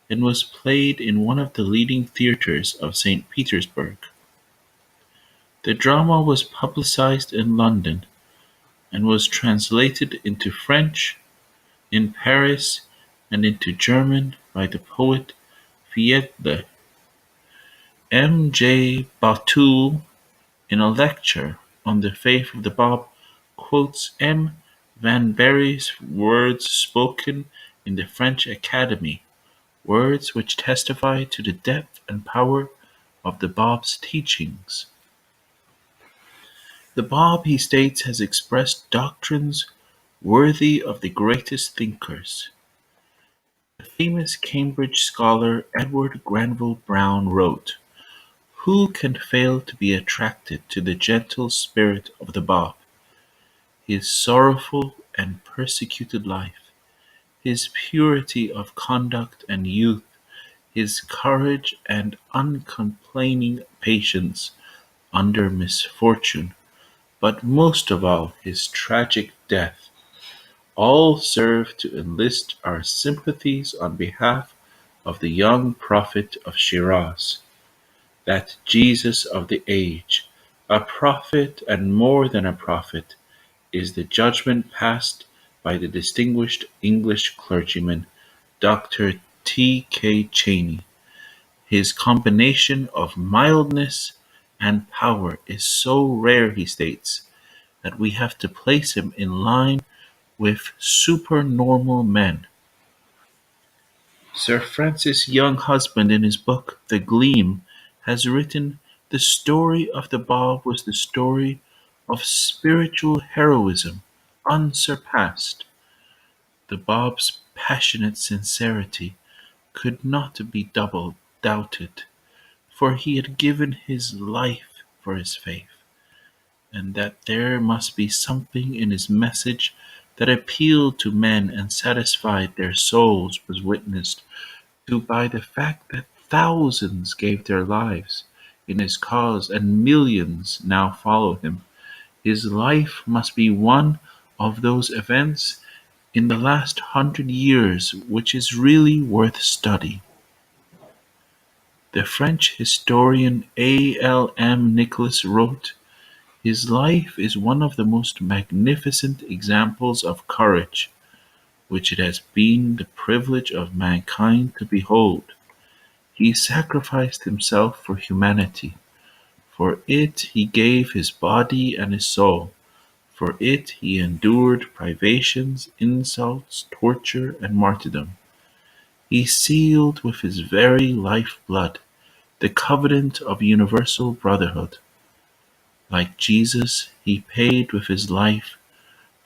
and was played in one of the leading theatres of St. Petersburg. The drama was publicized in London and was translated into French in Paris and into German by the poet Fiedler. M. J. Batoul, in a lecture on the faith of the Bab, quotes M. Van Berry's words spoken in the French Academy, words which testify to the depth and power of the Bab's teachings. The Bab, he states, has expressed doctrines worthy of the greatest thinkers. The famous Cambridge scholar Edward Granville Browne wrote, "Who can fail to be attracted to the gentle spirit of the Bab? His sorrowful and persecuted life, his purity of conduct and youth, his courage and uncomplaining patience under misfortune, but most of all his tragic death, all serve to enlist our sympathies on behalf of the young prophet of Shiraz, that Jesus of the age, a prophet and more than a prophet, is the judgment passed by the distinguished English clergyman, Dr. T. K. Cheney. His combination of mildness and power is so rare," he states, "that we have to place him in line with supernormal men." Sir Francis Younghusband, in his book "The Gleam," has written, "The story of the Bab was the story of spiritual heroism unsurpassed." The Bab's passionate sincerity could not be double doubted, for he had given his life for his faith, and that there must be something in his message that appealed to men and satisfied their souls was witnessed to by the fact that thousands gave their lives in his cause and millions now follow him. His life must be one of those events in the last 100 years which is really worth study. The French historian A. L. M. Nicholas wrote, "His life is one of the most magnificent examples of courage which it has been the privilege of mankind to behold. He sacrificed himself for humanity. For it he gave his body and his soul. For it he endured privations, insults, torture, and martyrdom. He sealed with his very life-blood the covenant of universal brotherhood. Like Jesus, he paid with his life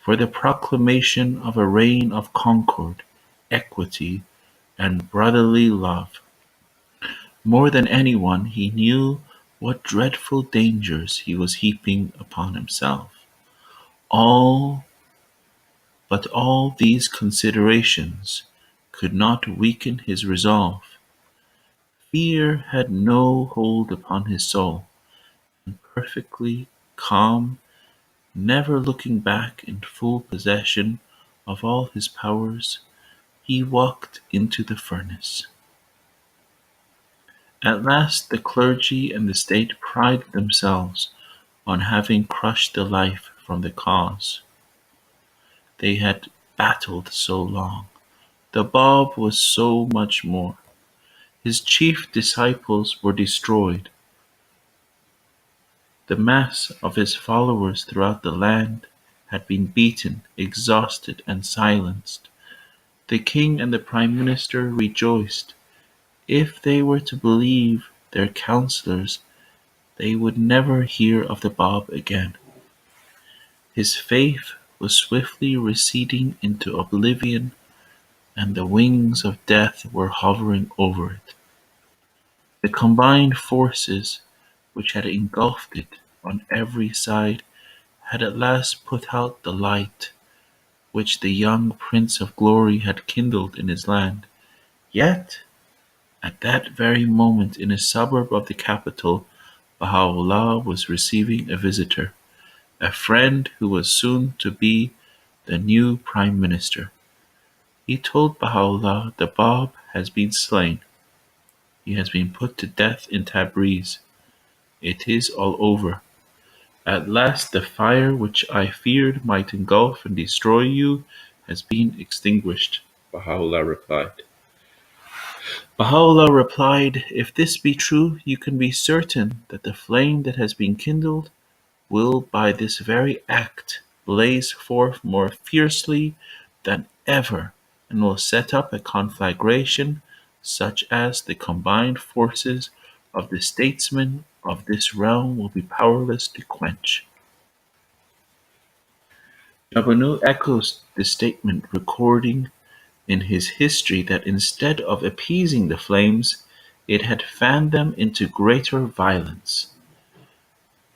for the proclamation of a reign of concord, equity, and brotherly love. More than anyone, he knew what dreadful dangers he was heaping upon himself. All but all these considerations could not weaken his resolve. Fear had no hold upon his soul, and perfectly calm, never looking back in full possession of all his powers, he walked into the furnace. At last the clergy and the state prided themselves on having crushed the life from the cause. They had battled so long. The Bab was so much more. His chief disciples were destroyed. The mass of his followers throughout the land had been beaten, exhausted, and silenced. The king and the prime minister rejoiced. If they were to believe their counselors, they would never hear of the Bab again. His faith was swiftly receding into oblivion, and the wings of death were hovering over it. The combined forces which had engulfed it on every side had at last put out the light which the young Prince of Glory had kindled in his land. Yet, at that very moment in a suburb of the capital, Baha'u'llah was receiving a visitor, a friend who was soon to be the new Prime Minister. He told Baha'u'llah the Bab has been slain. He has been put to death in Tabriz. It is all over. At last the fire which I feared might engulf and destroy you has been extinguished, Baha'u'llah replied. Baha'u'llah replied, if this be true, you can be certain that the flame that has been kindled will by this very act blaze forth more fiercely than ever, and will set up a conflagration such as the combined forces of the statesmen of this realm will be powerless to quench. Jabanu echoes the statement, recording in his history that instead of appeasing the flames, it had fanned them into greater violence.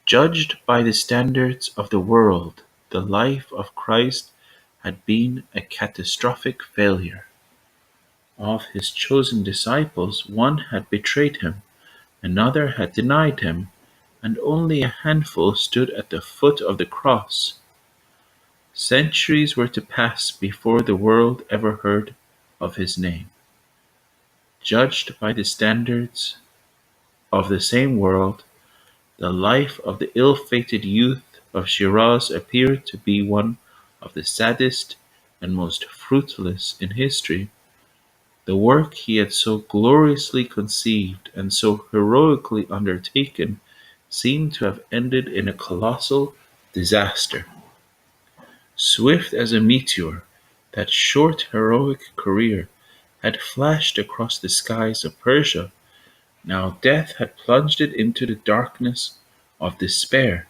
Judged by the standards of the world, the life of Christ had been a catastrophic failure. Of his chosen disciples, one had betrayed him, another had denied him, and only a handful stood at the foot of the cross. Centuries were to pass before the world ever heard of his name. Judged by the standards of the same world, the life of the ill-fated youth of Shiraz appeared to be one of the saddest and most fruitless in history. The work he had so gloriously conceived and so heroically undertaken seemed to have ended in a colossal disaster. Swift as a meteor, that short heroic career had flashed across the skies of Persia. Now death had plunged it into the darkness of despair.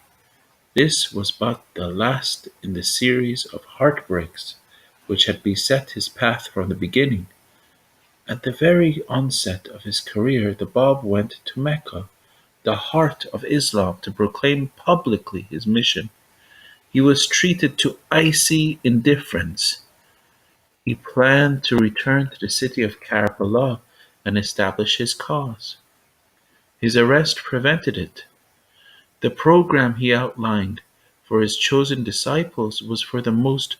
This was but the last in the series of heartbreaks which had beset his path from the beginning. At the very onset of his career, the Bab went to Mecca, the heart of Islam, to proclaim publicly his mission. He was treated to icy indifference. He planned to return to the city of Karbala and establish his cause. His arrest prevented it. The program he outlined for his chosen disciples was for the most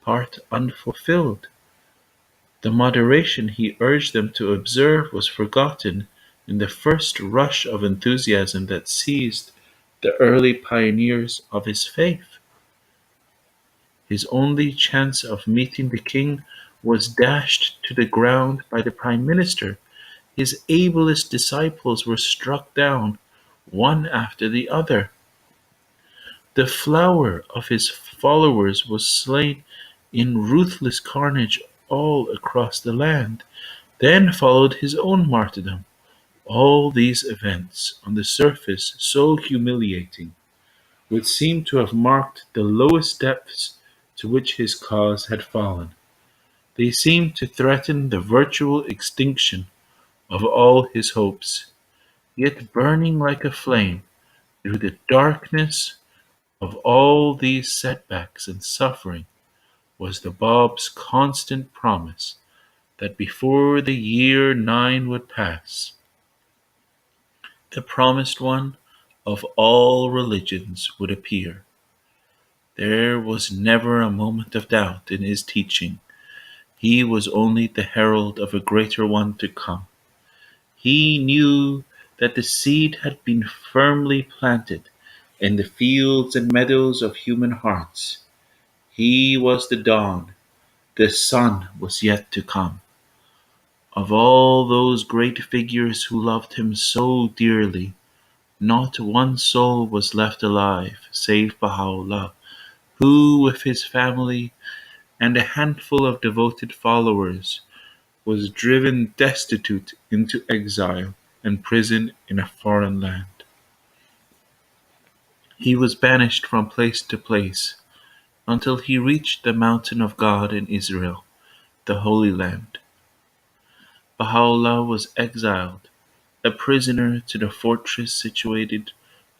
part unfulfilled. The moderation he urged them to observe was forgotten in the first rush of enthusiasm that seized the early pioneers of his faith. His only chance of meeting the king was dashed to the ground by the prime minister. His ablest disciples were struck down, one after the other. The flower of his followers was slain in ruthless carnage all across the land. Then followed his own martyrdom. All these events, on the surface so humiliating, would seem to have marked the lowest depths to which his cause had fallen. They seemed to threaten the virtual extinction of all his hopes. Yet burning like a flame through the darkness of all these setbacks and suffering was the Bab's constant promise that before the year 9 would pass, the promised one of all religions would appear. There was never a moment of doubt in his teaching. He was only the herald of a greater one to come. He knew that the seed had been firmly planted in the fields and meadows of human hearts. He was the dawn. The sun was yet to come. Of all those great figures who loved him so dearly, not one soul was left alive save Baha'u'llah, who, with his family and a handful of devoted followers, was driven destitute into exile and prison in a foreign land. He was banished from place to place until he reached the mountain of God in Israel, the Holy Land. Baha'u'llah was exiled, a prisoner to the fortress situated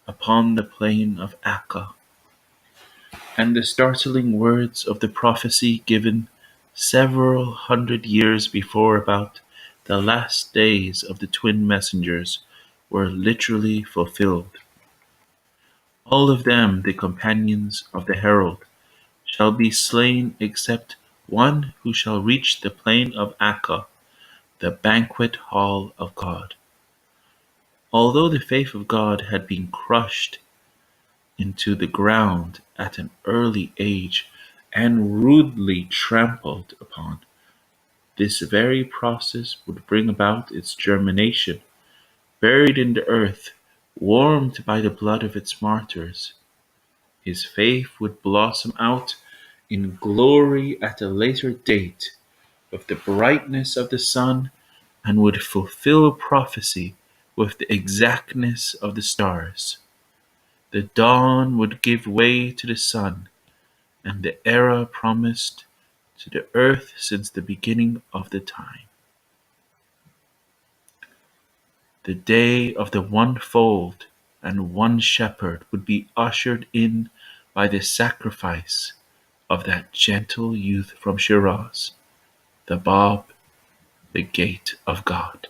upon the plain of Akka, and the startling words of the prophecy given several hundred years before about the last days of the twin messengers were literally fulfilled. All of them, the companions of the herald, shall be slain except one who shall reach the plain of Akka, the banquet hall of God. Although the faith of God had been crushed into the ground at an early age and rudely trampled upon, this very process would bring about its germination, buried in the earth, warmed by the blood of its martyrs. His faith would blossom out in glory at a later date with the brightness of the sun and would fulfill prophecy with the exactness of the stars. The dawn would give way to the sun, and the era promised to the earth since the beginning of the time. The day of the one fold and one shepherd would be ushered in by the sacrifice of that gentle youth from Shiraz, the Bab, the gate of God.